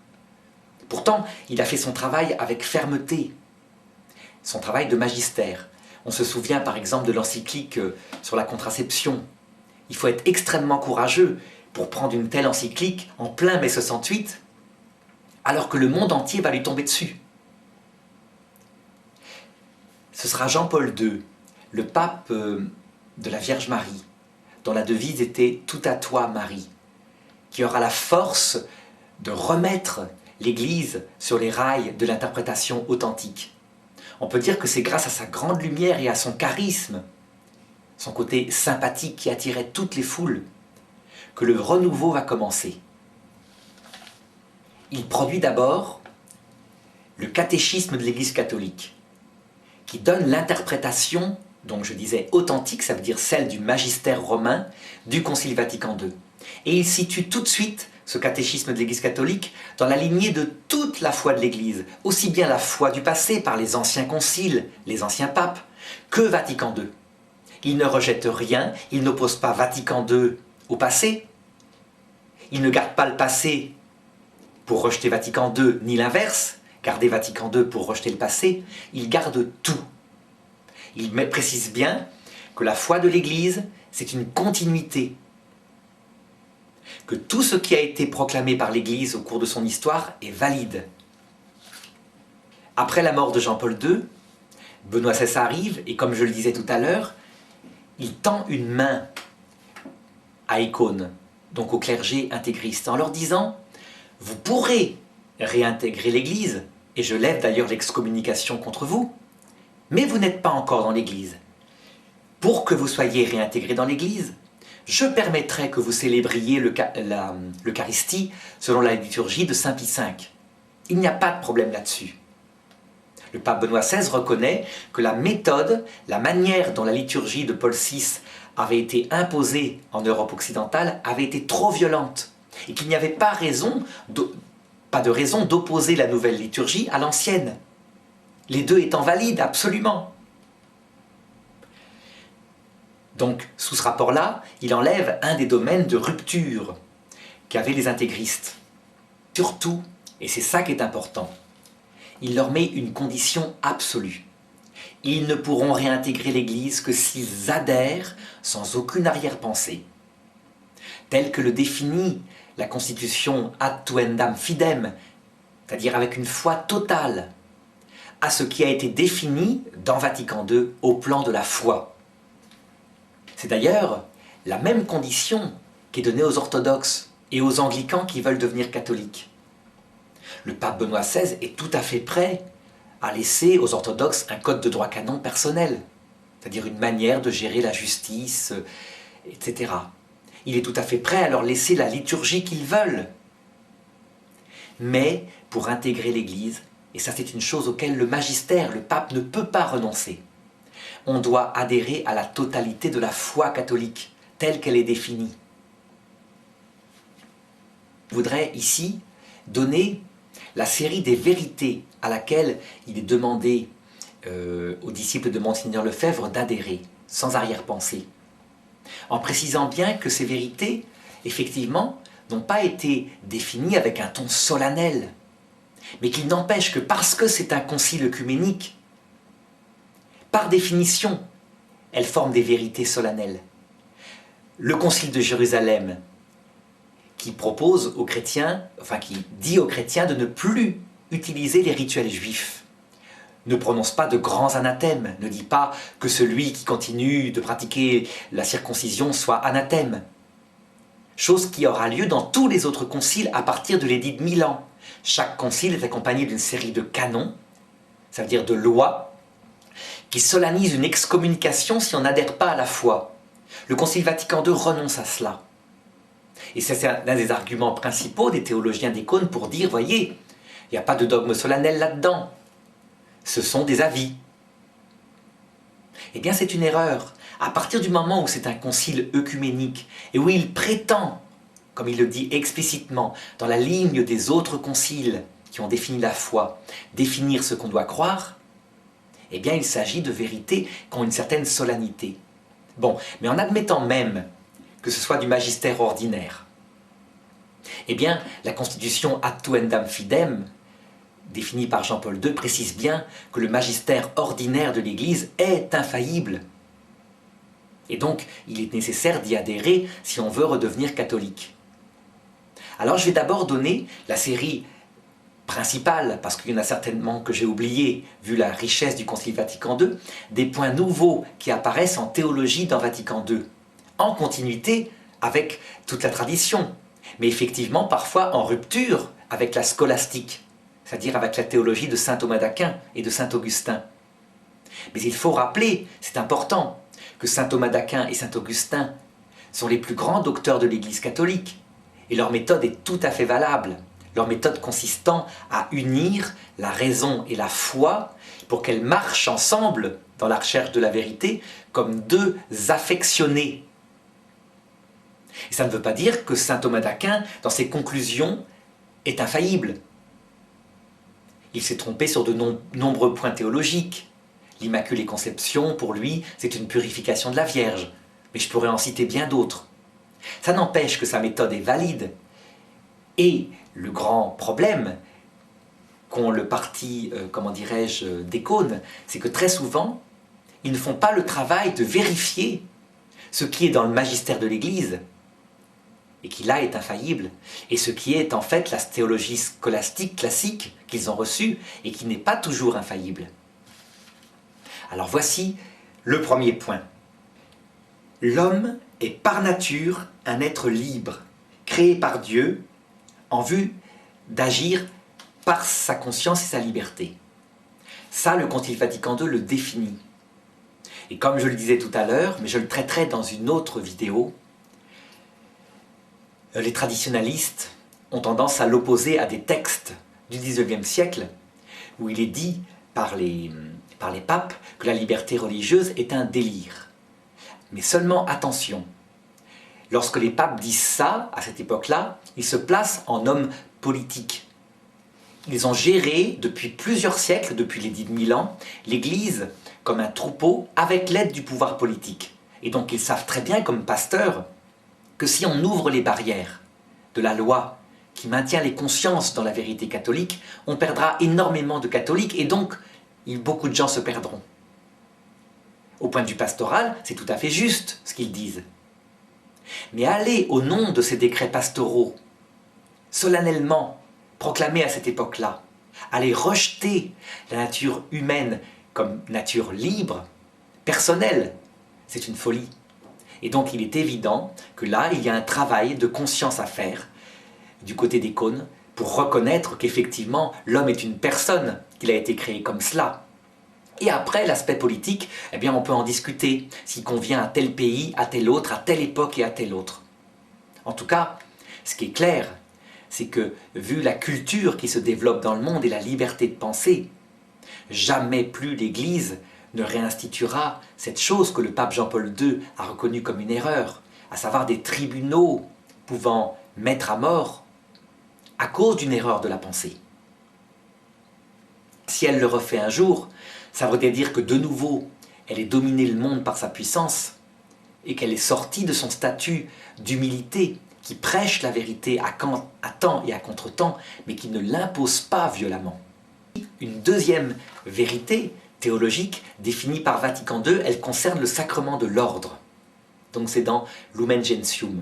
Pourtant, il a fait son travail avec fermeté, son travail de magistère. On se souvient par exemple de l'encyclique sur la contraception. Il faut être extrêmement courageux pour prendre une telle encyclique en plein mai 68, alors que le monde entier va lui tomber dessus. Ce sera Jean-Paul II, le pape de la Vierge Marie, dont la devise était « Tout à toi, Marie », qui aura la force de remettre l'Église sur les rails de l'interprétation authentique. On peut dire que c'est grâce à sa grande lumière et à son charisme, son côté sympathique qui attirait toutes les foules, que le renouveau va commencer. Il produit d'abord le catéchisme de l'Église catholique, qui donne l'interprétation, donc je disais authentique, ça veut dire celle du magistère romain, du Concile Vatican II. Et il situe tout de suite ce catéchisme de l'Église catholique dans la lignée de toute la foi de l'Église, aussi bien la foi du passé par les anciens conciles, les anciens papes, que Vatican II. Il ne rejette rien, il n'oppose pas Vatican II au passé, il ne garde pas le passé pour rejeter Vatican II, ni l'inverse, garder Vatican II pour rejeter le passé, il garde tout. Il précise bien que la foi de l'Église, c'est une continuité, que tout ce qui a été proclamé par l'Église au cours de son histoire est valide. Après la mort de Jean-Paul II, Benoît XVI arrive, et comme je le disais tout à l'heure, il tend une main à Icône, donc au clergé intégriste, en leur disant « Vous pourrez réintégrer l'Église, et je lève d'ailleurs l'excommunication contre vous, mais vous n'êtes pas encore dans l'Église. Pour que vous soyez réintégrés dans l'Église, je permettrai que vous célébriez l'Eucharistie selon la liturgie de Saint Pie V. Il n'y a pas de problème là-dessus. » Le pape Benoît XVI reconnaît que la méthode, la manière dont la liturgie de Paul VI avait été imposée en Europe occidentale avait été trop violente et qu'il n'y avait pas de raison d'opposer la nouvelle liturgie à l'ancienne. Les deux étant valides, absolument. Donc, sous ce rapport-là, il enlève un des domaines de rupture qu'avaient les intégristes. Surtout, et c'est ça qui est important, il leur met une condition absolue. Ils ne pourront réintégrer l'Église que s'ils adhèrent sans aucune arrière-pensée. Tel que le définit la Constitution ad tuendam fidem, c'est-à-dire avec une foi totale, à ce qui a été défini dans Vatican II au plan de la foi. C'est d'ailleurs la même condition qui est donnée aux orthodoxes et aux anglicans qui veulent devenir catholiques. Le pape Benoît XVI est tout à fait prêt à laisser aux orthodoxes un code de droit canon personnel, c'est-à-dire une manière de gérer la justice, etc. Il est tout à fait prêt à leur laisser la liturgie qu'ils veulent. mais pour intégrer l'Église, et ça c'est une chose auquel le magistère, le pape, ne peut pas renoncer. On doit adhérer à la totalité de la foi catholique, telle qu'elle est définie. Je voudrais ici donner la série des vérités à laquelle il est demandé aux disciples de Monseigneur Lefebvre d'adhérer, sans arrière-pensée, en précisant bien que ces vérités, effectivement, n'ont pas été définies avec un ton solennel, mais qu'il n'empêche que parce que c'est un concile œcuménique, par définition, elles forment des vérités solennelles. Le concile de Jérusalem, qui propose aux chrétiens, enfin qui dit aux chrétiens de ne plus utiliser les rituels juifs, ne prononce pas de grands anathèmes, ne dit pas que celui qui continue de pratiquer la circoncision soit anathème. Chose qui aura lieu dans tous les autres conciles à partir de l'édit de Milan. Chaque concile est accompagné d'une série de canons, ça veut dire de lois, qui solennisent une excommunication si on n'adhère pas à la foi. Le Concile Vatican II renonce à cela. Et c'est l'un des arguments principaux des théologiens d'Icône pour dire, voyez, il n'y a pas de dogme solennel là-dedans. Ce sont des avis. Eh bien, c'est une erreur. À partir du moment où c'est un concile œcuménique et où il prétend, comme il le dit explicitement, dans la ligne des autres conciles qui ont défini la foi, définir ce qu'on doit croire, eh bien, il s'agit de vérités qui ont une certaine solennité. Bon, mais en admettant même que ce soit du magistère ordinaire, eh bien, la constitution Ad tuendam fidem, définie par Jean-Paul II, précise bien que le magistère ordinaire de l'Église est infaillible. Et donc, il est nécessaire d'y adhérer si on veut redevenir catholique. Alors, je vais d'abord donner la série principale, parce qu'il y en a certainement que j'ai oublié, vu la richesse du Concile Vatican II, des points nouveaux qui apparaissent en théologie dans Vatican II, en continuité avec toute la tradition, mais effectivement parfois en rupture avec la scolastique, c'est-à-dire avec la théologie de saint Thomas d'Aquin et de saint Augustin. Mais il faut rappeler, c'est important, que saint Thomas d'Aquin et saint Augustin sont les plus grands docteurs de l'Église catholique, et leur méthode est tout à fait valable, leur méthode consistant à unir la raison et la foi pour qu'elles marchent ensemble dans la recherche de la vérité comme deux affectionnés. Et ça ne veut pas dire que saint Thomas d'Aquin, dans ses conclusions, est infaillible. Il s'est trompé sur de nombreux points théologiques. L'Immaculée Conception, pour lui, c'est une purification de la Vierge. Mais je pourrais en citer bien d'autres. Ça n'empêche que sa méthode est valide. Et le grand problème qu'ont le parti, comment dirais-je, d'Icône, c'est que très souvent, ils ne font pas le travail de vérifier ce qui est dans le magistère de l'Église, et qui là est infaillible, et ce qui est en fait la théologie scolastique classique qu'ils ont reçue, et qui n'est pas toujours infaillible. Alors voici le premier point. L'homme est par nature un être libre, créé par Dieu, en vue d'agir par sa conscience et sa liberté. Ça, le Concile Vatican II le définit. Et comme je le disais tout à l'heure, mais je le traiterai dans une autre vidéo, les traditionalistes ont tendance à l'opposer à des textes du XIXe siècle, où il est dit par les papes que la liberté religieuse est un délire. Mais seulement attention, lorsque les papes disent ça, à cette époque-là, ils se placent en hommes politiques. Ils ont géré depuis plusieurs siècles, depuis l'édit de Milan, l'Église comme un troupeau avec l'aide du pouvoir politique. Et donc ils savent très bien, comme pasteurs, que si on ouvre les barrières de la loi qui maintient les consciences dans la vérité catholique, on perdra énormément de catholiques et donc beaucoup de gens se perdront. Au point de vue pastoral, c'est tout à fait juste ce qu'ils disent. Mais aller au nom de ces décrets pastoraux, solennellement proclamés à cette époque-là, aller rejeter la nature humaine comme nature libre, personnelle, c'est une folie. Et donc il est évident que là, il y a un travail de conscience à faire du côté d'Icône pour reconnaître qu'effectivement l'homme est une personne, qu'il a été créé comme cela. Et après, l'aspect politique, eh bien on peut en discuter, s'il convient à tel pays, à tel autre, à telle époque et à telle autre. En tout cas, ce qui est clair, c'est que, vu la culture qui se développe dans le monde et la liberté de penser, jamais plus l'Église ne réinstituera cette chose que le pape Jean-Paul II a reconnue comme une erreur, à savoir des tribunaux pouvant mettre à mort à cause d'une erreur de la pensée. Si elle le refait un jour, ça voudrait dire que de nouveau, elle ait dominé le monde par sa puissance et qu'elle est sortie de son statut d'humilité qui prêche la vérité à temps et à contre-temps, mais qui ne l'impose pas violemment. Une deuxième vérité théologique définie par Vatican II, elle concerne le sacrement de l'ordre. Donc c'est dans Lumen Gentium.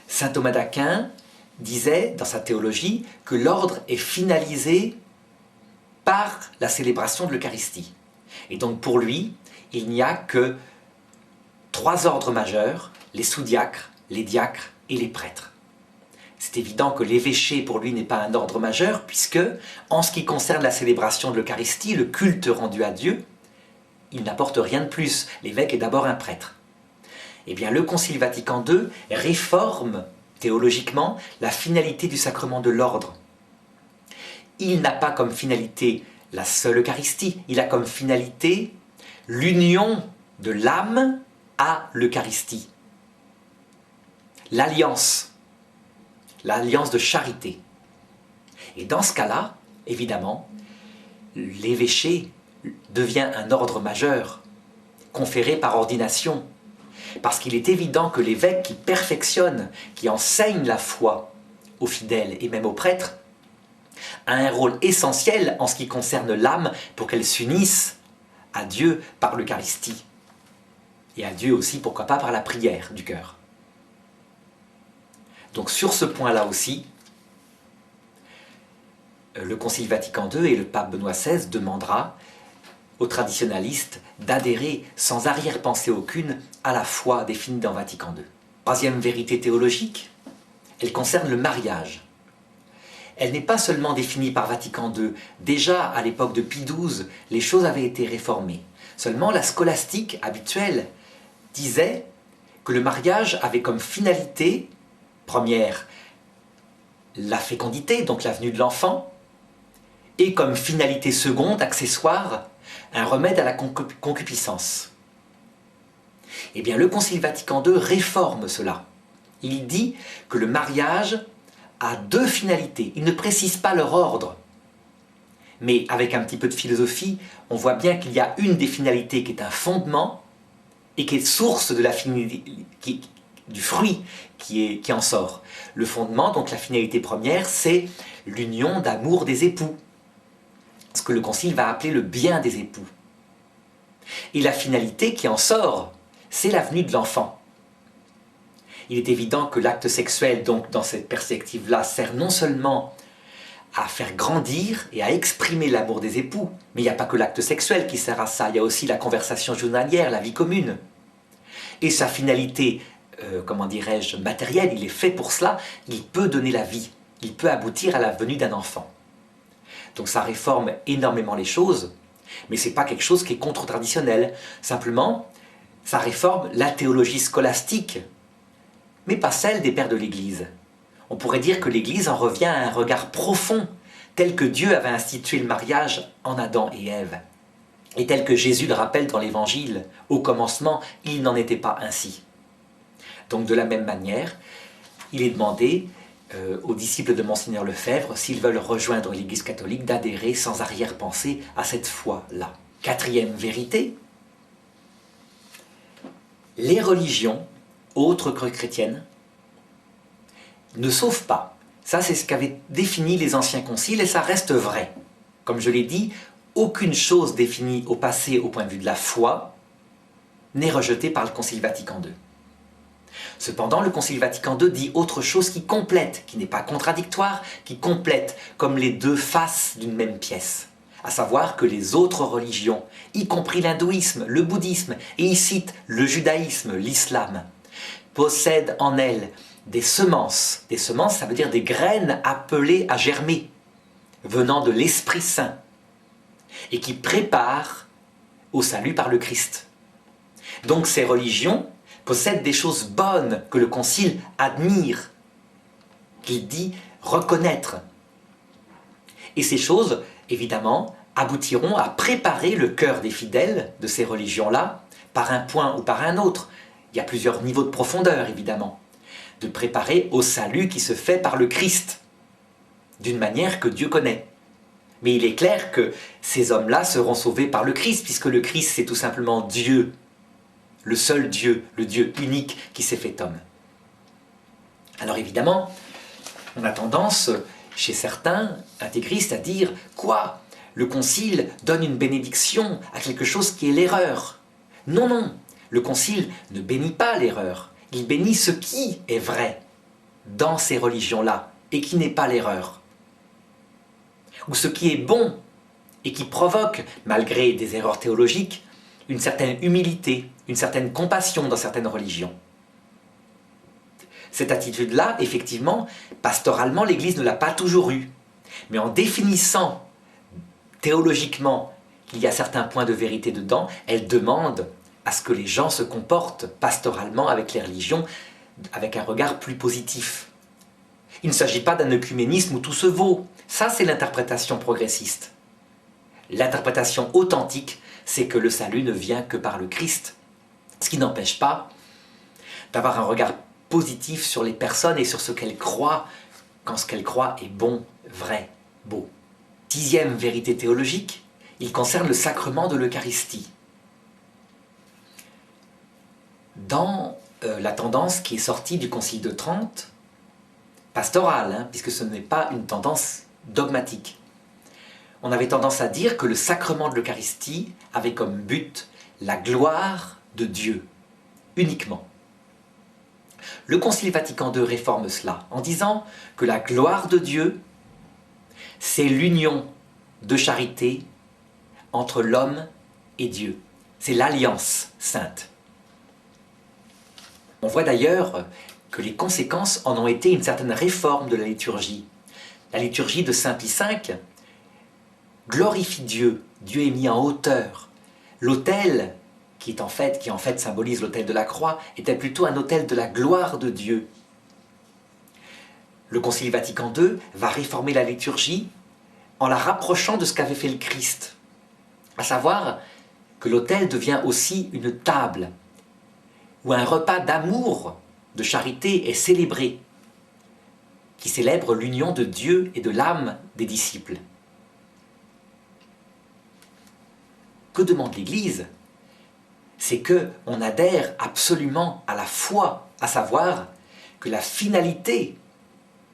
Saint Thomas d'Aquin disait dans sa théologie que l'ordre est finalisé par la célébration de l'Eucharistie. Et donc pour lui, il n'y a que 3 ordres majeurs, les sous-diacres, les diacres et les prêtres. C'est évident que l'évêché pour lui n'est pas un ordre majeur, puisque en ce qui concerne la célébration de l'Eucharistie, le culte rendu à Dieu, il n'apporte rien de plus. L'évêque est d'abord un prêtre. Eh bien, le Concile Vatican II réforme théologiquement la finalité du sacrement de l'ordre. Il n'a pas comme finalité la seule Eucharistie, il a comme finalité l'union de l'âme à l'Eucharistie. L'alliance de charité. Et dans ce cas-là, évidemment, l'évêché devient un ordre majeur, conféré par ordination, parce qu'il est évident que l'évêque qui perfectionne, qui enseigne la foi aux fidèles et même aux prêtres, a un rôle essentiel en ce qui concerne l'âme pour qu'elle s'unisse à Dieu par l'Eucharistie. Et à Dieu aussi, pourquoi pas, par la prière du cœur. Donc sur ce point-là aussi, le Concile Vatican II et le pape Benoît XVI demandera aux traditionalistes d'adhérer sans arrière-pensée aucune à la foi définie dans Vatican II. Troisième vérité théologique, elle concerne le mariage. Elle n'est pas seulement définie par Vatican II. Déjà, à l'époque de Pie XII, les choses avaient été réformées. Seulement, la scolastique habituelle disait que le mariage avait comme finalité première la fécondité, donc la venue de l'enfant, et comme finalité seconde, accessoire, un remède à la concupiscence. Eh bien, le Concile Vatican II réforme cela. Il dit que le mariage a 2 finalités. Il ne précise pas leur ordre. Mais avec un petit peu de philosophie, on voit bien qu'il y a une des finalités qui est un fondement et qui est source de la du fruit qui en sort. Le fondement, donc la finalité première, c'est l'union d'amour des époux. Ce que le Concile va appeler le bien des époux. Et la finalité qui en sort, c'est la venue de l'enfant. Il est évident que l'acte sexuel, donc dans cette perspective-là, sert non seulement à faire grandir et à exprimer l'amour des époux, mais il n'y a pas que l'acte sexuel qui sert à ça, il y a aussi la conversation journalière, la vie commune. Et sa finalité, comment dirais-je, matérielle, il est fait pour cela, il peut donner la vie, il peut aboutir à la venue d'un enfant. Donc ça réforme énormément les choses, mais ce n'est pas quelque chose qui est contre-traditionnel. Simplement, ça réforme la théologie scolastique, mais pas celle des pères de l'Église. On pourrait dire que l'Église en revient à un regard profond, tel que Dieu avait institué le mariage en Adam et Ève, et tel que Jésus le rappelle dans l'Évangile. Au commencement, il n'en était pas ainsi. Donc de la même manière, il est demandé aux disciples de Monseigneur Lefebvre, s'ils veulent rejoindre l'Église catholique, d'adhérer sans arrière-pensée à cette foi-là. 4e vérité, les religions autres que chrétiennes ne sauvent pas. Ça, c'est ce qu'avaient défini les anciens conciles et ça reste vrai. Comme je l'ai dit, aucune chose définie au passé au point de vue de la foi n'est rejetée par le Concile Vatican II. Cependant, le Concile Vatican II dit autre chose qui complète, qui n'est pas contradictoire, qui complète comme les 2 faces d'une même pièce. À savoir que les autres religions, y compris l'hindouisme, le bouddhisme, et il cite le judaïsme, l'islam, possèdent en elles des semences. Des semences, ça veut dire des graines appelées à germer, venant de l'Esprit Saint, et qui préparent au salut par le Christ. Donc ces religions possèdent des choses bonnes que le Concile admire, qu'il dit reconnaître. Et ces choses, évidemment, aboutiront à préparer le cœur des fidèles de ces religions-là, par un point ou par un autre. Il y a plusieurs niveaux de profondeur, évidemment. De préparer au salut qui se fait par le Christ, d'une manière que Dieu connaît. Mais il est clair que ces hommes-là seront sauvés par le Christ, puisque le Christ, c'est tout simplement Dieu, le seul Dieu, le Dieu unique qui s'est fait homme. Alors évidemment, on a tendance, chez certains intégristes, à dire « Quoi ? Le Concile donne une bénédiction à quelque chose qui est l'erreur. » Non, non, le Concile ne bénit pas l'erreur. Il bénit ce qui est vrai dans ces religions-là et qui n'est pas l'erreur. Ou ce qui est bon et qui provoque, malgré des erreurs théologiques, une certaine humilité, une certaine compassion dans certaines religions. Cette attitude-là, effectivement, pastoralement, l'Église ne l'a pas toujours eue. Mais en définissant théologiquement qu'il y a certains points de vérité dedans, elle demande à ce que les gens se comportent pastoralement avec les religions avec un regard plus positif. Il ne s'agit pas d'un œcuménisme où tout se vaut. Ça, c'est l'interprétation progressiste. L'interprétation authentique, c'est que le salut ne vient que par le Christ. Ce qui n'empêche pas d'avoir un regard positif sur les personnes et sur ce qu'elles croient, quand ce qu'elles croient est bon, vrai, beau. 6e vérité théologique, il concerne le sacrement de l'Eucharistie. Dans la tendance qui est sortie du Concile de Trente, pastorale, puisque ce n'est pas une tendance dogmatique, on avait tendance à dire que le sacrement de l'Eucharistie avait comme but la gloire de Dieu, uniquement. Le Concile Vatican II réforme cela en disant que la gloire de Dieu, c'est l'union de charité entre l'homme et Dieu. C'est l'alliance sainte. On voit d'ailleurs que les conséquences en ont été une certaine réforme de la liturgie. La liturgie de Saint Pie V glorifie Dieu. Dieu est mis en hauteur. L'autel, qui en fait symbolise l'autel de la croix, était plutôt un autel de la gloire de Dieu. Le Concile Vatican II va réformer la liturgie en la rapprochant de ce qu'avait fait le Christ. À savoir que l'autel devient aussi une table, où un repas d'amour, de charité est célébré, qui célèbre l'union de Dieu et de l'âme des disciples. Que demande l'Église? C'est qu'on adhère absolument à la foi, à savoir que la finalité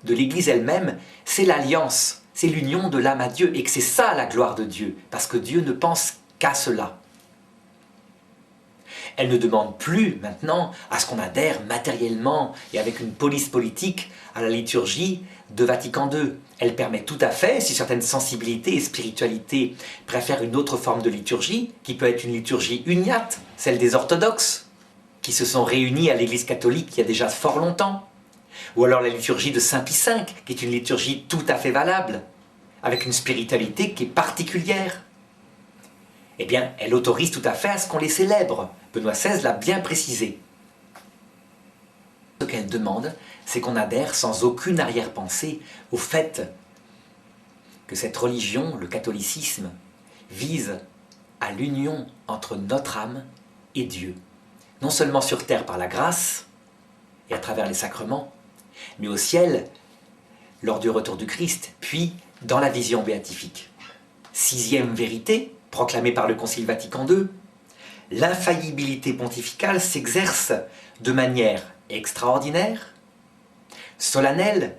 de l'Église elle-même, c'est l'alliance, c'est l'union de l'âme à Dieu, et que c'est ça la gloire de Dieu, parce que Dieu ne pense qu'à cela. Elle ne demande plus maintenant à ce qu'on adhère matériellement et avec une police politique à la liturgie de Vatican II. Elle permet tout à fait, si certaines sensibilités et spiritualités préfèrent une autre forme de liturgie, qui peut être une liturgie uniate, celle des orthodoxes, qui se sont réunis à l'Église catholique il y a déjà fort longtemps, ou alors la liturgie de Saint Pie V, qui est une liturgie tout à fait valable, avec une spiritualité qui est particulière. Eh bien, elle autorise tout à fait à ce qu'on les célèbre. Benoît XVI l'a bien précisé. Ce qu'elle demande, c'est qu'on adhère sans aucune arrière-pensée au fait que cette religion, le catholicisme, vise à l'union entre notre âme et Dieu. Non seulement sur terre par la grâce et à travers les sacrements, mais au ciel, lors du retour du Christ, puis dans la vision béatifique. 6e vérité, proclamée par le Concile Vatican II, l'infaillibilité pontificale s'exerce de manière extraordinaire, solennelle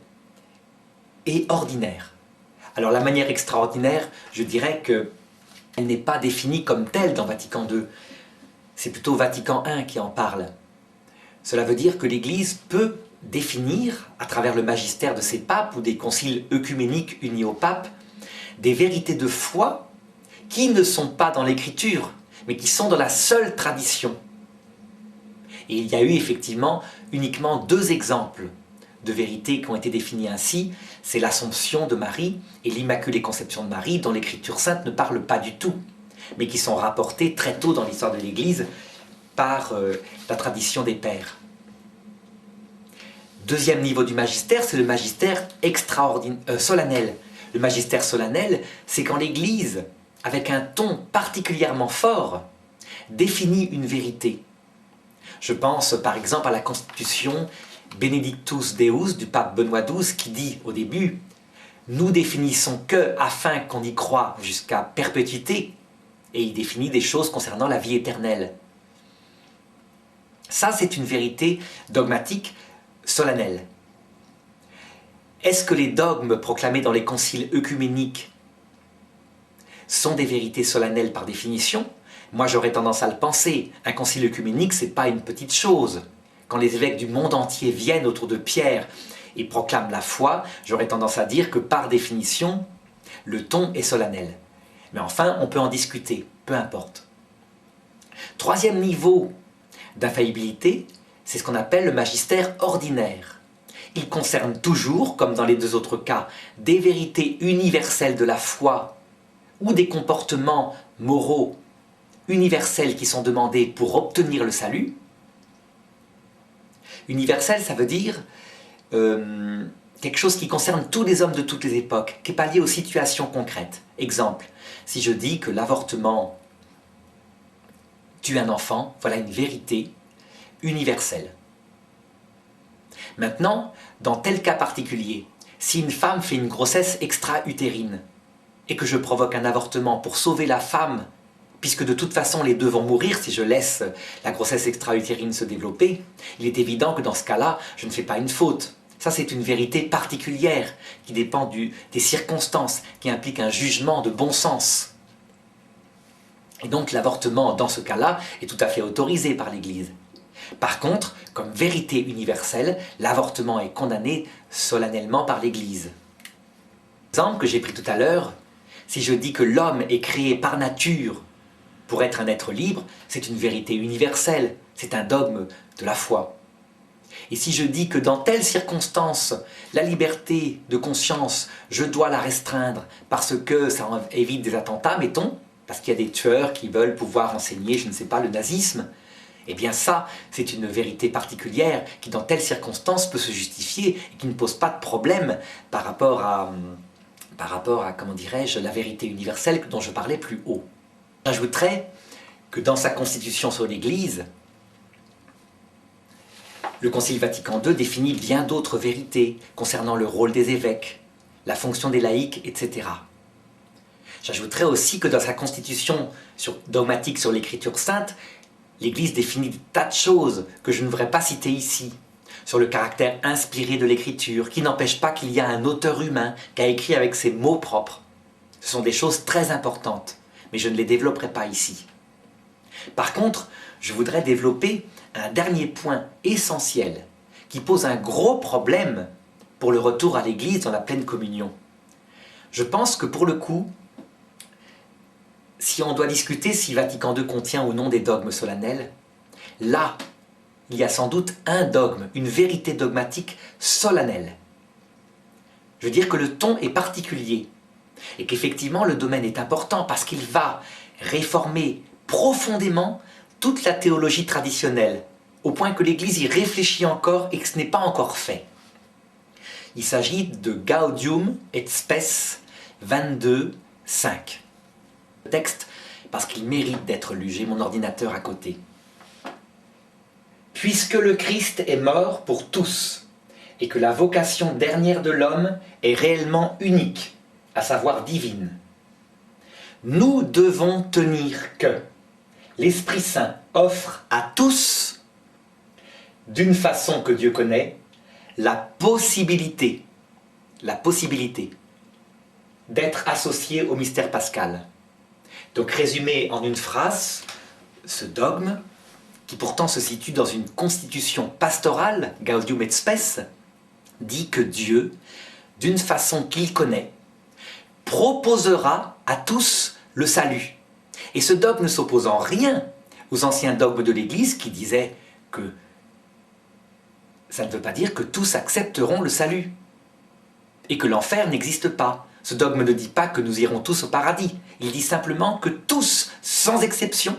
et ordinaire. Alors la manière extraordinaire, je dirais qu'elle n'est pas définie comme telle dans Vatican II. C'est plutôt Vatican I qui en parle. Cela veut dire que l'Église peut définir, à travers le magistère de ses papes ou des conciles œcuméniques unis au pape, des vérités de foi qui ne sont pas dans l'Écriture, mais qui sont dans la seule tradition. Et il y a eu effectivement uniquement 2 exemples de vérités qui ont été définies ainsi, c'est l'Assomption de Marie et l'Immaculée Conception de Marie, dont l'Écriture sainte ne parle pas du tout, mais qui sont rapportées très tôt dans l'histoire de l'Église par la tradition des pères. Deuxième niveau du magistère, c'est le magistère solennel. Le magistère solennel, c'est quand l'Église, avec un ton particulièrement fort, définit une vérité. Je pense par exemple à la constitution Benedictus Deus du pape Benoît XII qui dit au début « Nous définissons que afin qu'on y croie jusqu'à perpétuité » et il définit des choses concernant la vie éternelle. Ça, c'est une vérité dogmatique solennelle. Est-ce que les dogmes proclamés dans les conciles œcuméniques sont des vérités solennelles par définition? Moi, j'aurais tendance à le penser. Un concile œcuménique, ce n'est pas une petite chose. Quand les évêques du monde entier viennent autour de Pierre et proclament la foi, j'aurais tendance à dire que par définition, le ton est solennel. Mais enfin, on peut en discuter, peu importe. Troisième niveau d'infaillibilité, c'est ce qu'on appelle le magistère ordinaire. Il concerne toujours, comme dans les deux autres cas, des vérités universelles de la foi ou des comportements moraux universels qui sont demandés pour obtenir le salut. Universel, ça veut dire quelque chose qui concerne tous les hommes de toutes les époques, qui n'est pas lié aux situations concrètes. Exemple, si je dis que l'avortement tue un enfant, voilà une vérité universelle. Maintenant, dans tel cas particulier, si une femme fait une grossesse extra-utérine et que je provoque un avortement pour sauver la femme, puisque de toute façon les deux vont mourir si je laisse la grossesse extra-utérine se développer, il est évident que dans ce cas-là, je ne fais pas une faute. Ça, c'est une vérité particulière qui dépend des circonstances, qui implique un jugement de bon sens. Et donc l'avortement, dans ce cas-là, est tout à fait autorisé par l'Église. Par contre, comme vérité universelle, l'avortement est condamné solennellement par l'Église. L'exemple que j'ai pris tout à l'heure, si je dis que l'homme est créé par nature pour être un être libre, c'est une vérité universelle, c'est un dogme de la foi. Et si je dis que dans telle circonstance, la liberté de conscience, je dois la restreindre parce que ça évite des attentats, mettons, parce qu'il y a des tueurs qui veulent pouvoir enseigner, je ne sais pas, le nazisme, eh bien ça, c'est une vérité particulière qui, dans telle circonstance, peut se justifier et qui ne pose pas de problème par rapport à comment dirais-je, la vérité universelle dont je parlais plus haut. J'ajouterais que dans sa constitution sur l'Église, le Concile Vatican II définit bien d'autres vérités concernant le rôle des évêques, la fonction des laïcs, etc. J'ajouterais aussi que dans sa constitution dogmatique sur l'Écriture sainte, l'Église définit des tas de choses que je ne voudrais pas citer ici, sur le caractère inspiré de l'Écriture, qui n'empêche pas qu'il y a un auteur humain qui a écrit avec ses mots propres. Ce sont des choses très importantes, mais je ne les développerai pas ici. Par contre, je voudrais développer un dernier point essentiel qui pose un gros problème pour le retour à l'Église dans la pleine communion. Je pense que pour le coup, si on doit discuter si Vatican II contient ou non des dogmes solennels, là, il y a sans doute un dogme, une vérité dogmatique solennelle. Je veux dire que le ton est particulier et qu'effectivement le domaine est important parce qu'il va réformer profondément toute la théologie traditionnelle, au point que l'Église y réfléchit encore et que ce n'est pas encore fait. Il s'agit de Gaudium et Spes 22.5. Le texte, parce qu'il mérite d'être lu, j'ai mon ordinateur à côté. Puisque le Christ est mort pour tous, et que la vocation dernière de l'homme est réellement unique, à savoir divine, nous devons tenir que l'Esprit Saint offre à tous, d'une façon que Dieu connaît, la possibilité d'être associé au mystère pascal. Donc résumé en une phrase, ce dogme, qui pourtant se situe dans une constitution pastorale, Gaudium et Spes, dit que Dieu, d'une façon qu'il connaît, proposera à tous le salut. Et ce dogme ne s'oppose en rien aux anciens dogmes de l'Église qui disaient que ça ne veut pas dire que tous accepteront le salut et que l'enfer n'existe pas. Ce dogme ne dit pas que nous irons tous au paradis. Il dit simplement que tous, sans exception,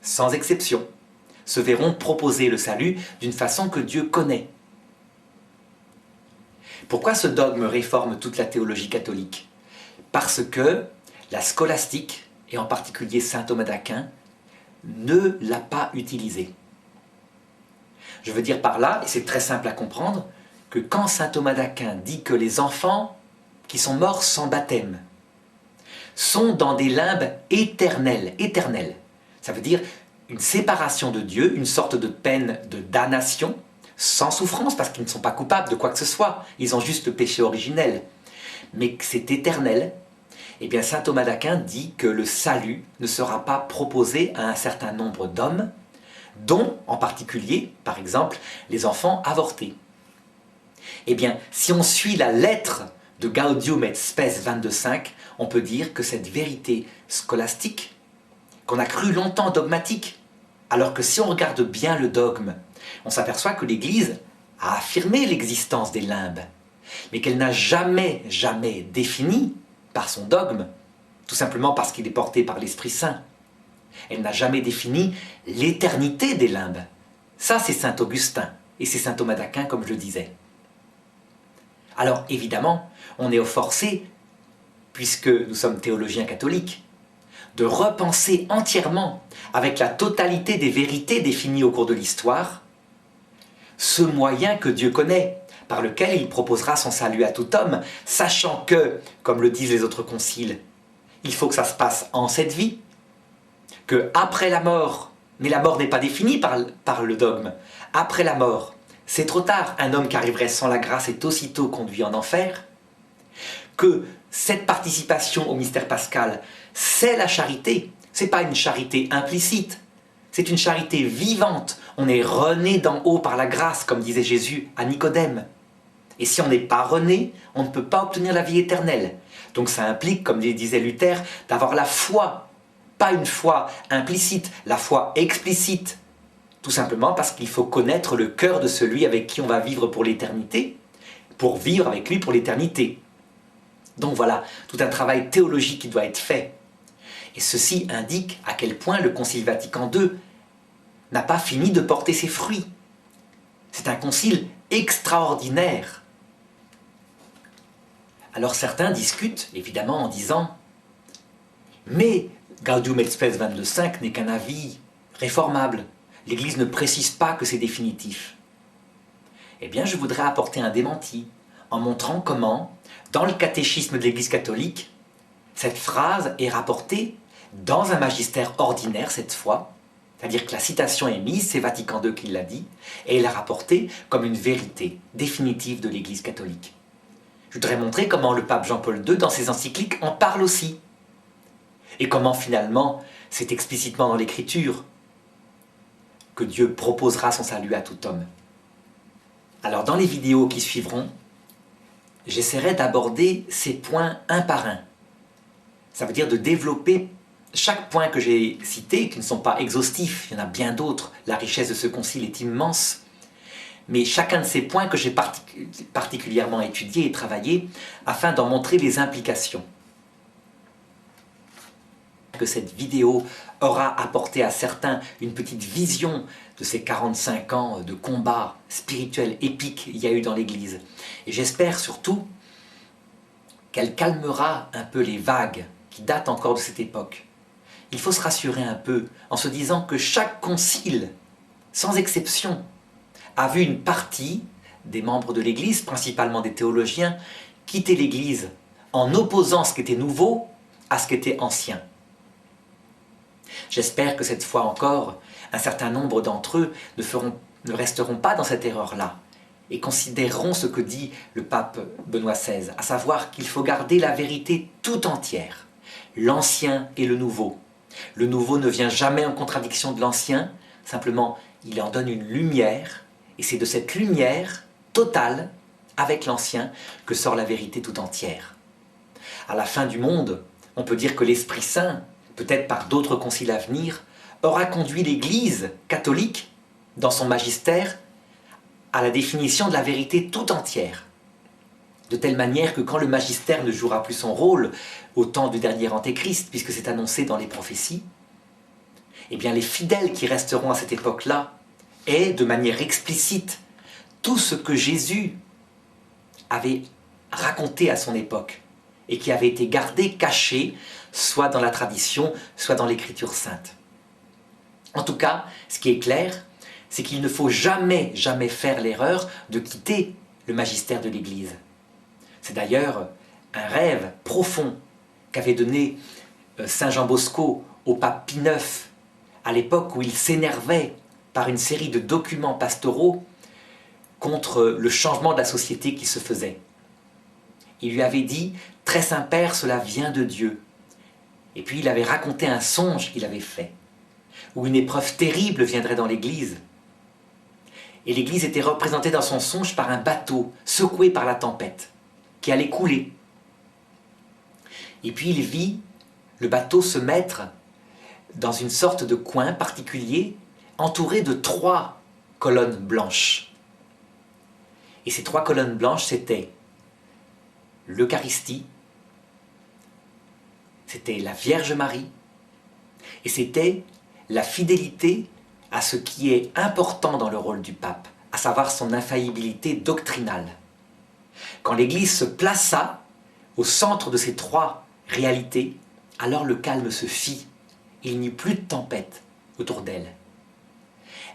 se verront proposer le salut d'une façon que Dieu connaît. Pourquoi ce dogme réforme toute la théologie catholique? Parce que la scolastique, et en particulier saint Thomas d'Aquin, ne l'a pas utilisé. Je veux dire par là, et c'est très simple à comprendre, que quand saint Thomas d'Aquin dit que les enfants qui sont morts sans baptême sont dans des limbes éternelles, ça veut dire une séparation de Dieu, une sorte de peine de damnation, sans souffrance, parce qu'ils ne sont pas coupables de quoi que ce soit, ils ont juste le péché originel, mais que c'est éternel, eh bien saint Thomas d'Aquin dit que le salut ne sera pas proposé à un certain nombre d'hommes, dont en particulier, par exemple, les enfants avortés. Eh bien, si on suit la lettre de Gaudium et Spes 22.5, on peut dire que cette vérité scolastique, qu'on a cru longtemps dogmatique, alors que si on regarde bien le dogme, on s'aperçoit que l'Église a affirmé l'existence des limbes, mais qu'elle n'a jamais défini par son dogme, tout simplement parce qu'il est porté par l'Esprit Saint. Elle n'a jamais défini l'éternité des limbes. Ça, c'est saint Augustin, et c'est saint Thomas d'Aquin, comme je le disais. Alors, évidemment, on est forcé, puisque nous sommes théologiens catholiques, de repenser entièrement, avec la totalité des vérités définies au cours de l'histoire, ce moyen que Dieu connaît, par lequel il proposera son salut à tout homme, sachant que, comme le disent les autres conciles, il faut que ça se passe en cette vie, que après la mort, mais la mort n'est pas définie par le dogme, après la mort, c'est trop tard, un homme qui arriverait sans la grâce est aussitôt conduit en enfer, que cette participation au mystère pascal, c'est la charité, c'est pas une charité implicite, c'est une charité vivante, on est rené d'en haut par la grâce, comme disait Jésus à Nicodème. Et si on n'est pas rené, on ne peut pas obtenir la vie éternelle. Donc ça implique, comme disait Luther, d'avoir la foi, pas une foi implicite, la foi explicite. Tout simplement parce qu'il faut connaître le cœur de celui avec qui on va vivre pour l'éternité, pour vivre avec lui pour l'éternité. Donc voilà, tout un travail théologique qui doit être fait. Et ceci indique à quel point le Concile Vatican II n'a pas fini de porter ses fruits. C'est un concile extraordinaire. Alors certains discutent, évidemment, en disant « Mais Gaudium et Spes 22.5 n'est qu'un avis réformable. L'Église ne précise pas que c'est définitif. » Eh bien, je voudrais apporter un démenti, en montrant comment, dans le catéchisme de l'Église catholique, cette phrase est rapportée dans un magistère ordinaire cette fois, c'est-à-dire que la citation est mise, c'est Vatican II qui l'a dit, et elle est rapportée comme une vérité définitive de l'Église catholique. Je voudrais montrer comment le pape Jean-Paul II, dans ses encycliques, en parle aussi. Et comment finalement, c'est explicitement dans l'Écriture que Dieu proposera son salut à tout homme. Alors dans les vidéos qui suivront, j'essaierai d'aborder ces points un par un. Ça veut dire de développer chaque point que j'ai cité, qui ne sont pas exhaustifs, il y en a bien d'autres, la richesse de ce concile est immense, mais chacun de ces points que j'ai particulièrement étudié et travaillé, afin d'en montrer les implications. Que cette vidéo aura apporté à certains une petite vision de ces 45 ans de combat spirituel épique qu'il y a eu dans l'Église. Et j'espère surtout qu'elle calmera un peu les vagues qui datent encore de cette époque. Il faut se rassurer un peu en se disant que chaque concile, sans exception, a vu une partie des membres de l'Église, principalement des théologiens, quitter l'Église en opposant ce qui était nouveau à ce qui était ancien. J'espère que cette fois encore, un certain nombre d'entre eux ne resteront pas dans cette erreur-là et considéreront ce que dit le pape Benoît XVI, à savoir qu'il faut garder la vérité tout entière, l'ancien et le nouveau. Le nouveau ne vient jamais en contradiction de l'ancien, simplement il en donne une lumière, et c'est de cette lumière totale, avec l'ancien, que sort la vérité tout entière. À la fin du monde, on peut dire que l'Esprit Saint, peut-être par d'autres conciles à venir, aura conduit l'Église catholique, dans son magistère, à la définition de la vérité tout entière. De telle manière que quand le magistère ne jouera plus son rôle au temps du dernier Antéchrist, puisque c'est annoncé dans les prophéties, eh bien les fidèles qui resteront à cette époque-là, et de manière explicite, tout ce que Jésus avait raconté à son époque et qui avait été gardé, caché, soit dans la tradition, soit dans l'écriture sainte. En tout cas, ce qui est clair, c'est qu'il ne faut jamais, jamais faire l'erreur de quitter le magistère de l'Église. C'est d'ailleurs un rêve profond qu'avait donné Saint Jean Bosco au pape Pie IX, à l'époque où il s'énervait par une série de documents pastoraux contre le changement de la société qui se faisait. Il lui avait dit « Très Saint-Père, cela vient de Dieu ». Et puis il avait raconté un songe qu'il avait fait, où une épreuve terrible viendrait dans l'Église. Et l'Église était représentée dans son songe par un bateau secoué par la tempête, qui allait couler. Et puis il vit le bateau se mettre dans une sorte de coin particulier, entouré de 3 colonnes blanches. Et ces 3 colonnes blanches, c'était l'Eucharistie, c'était la Vierge Marie, et c'était la fidélité à ce qui est important dans le rôle du pape, à savoir son infaillibilité doctrinale. Quand l'Église se plaça au centre de ces 3 réalités, alors le calme se fit, il n'y eut plus de tempête autour d'elle.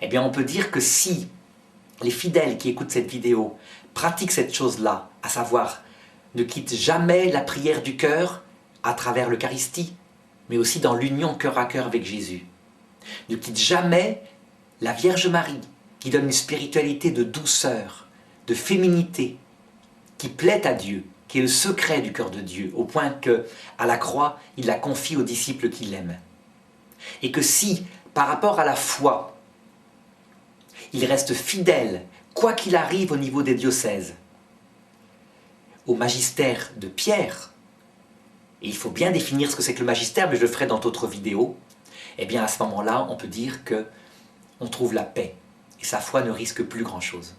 Eh bien, on peut dire que si les fidèles qui écoutent cette vidéo pratiquent cette chose-là, à savoir ne quittent jamais la prière du cœur à travers l'Eucharistie, mais aussi dans l'union cœur à cœur avec Jésus, ne quittent jamais la Vierge Marie, qui donne une spiritualité de douceur, de féminité, qui plaît à Dieu, qui est le secret du cœur de Dieu, au point que, à la croix, il la confie aux disciples qu'il aime. Et que si, par rapport à la foi, il reste fidèle, quoi qu'il arrive au niveau des diocèses, au magistère de Pierre, et il faut bien définir ce que c'est que le magistère, mais je le ferai dans d'autres vidéos, eh bien à ce moment-là, on peut dire qu'on trouve la paix, et sa foi ne risque plus grand-chose.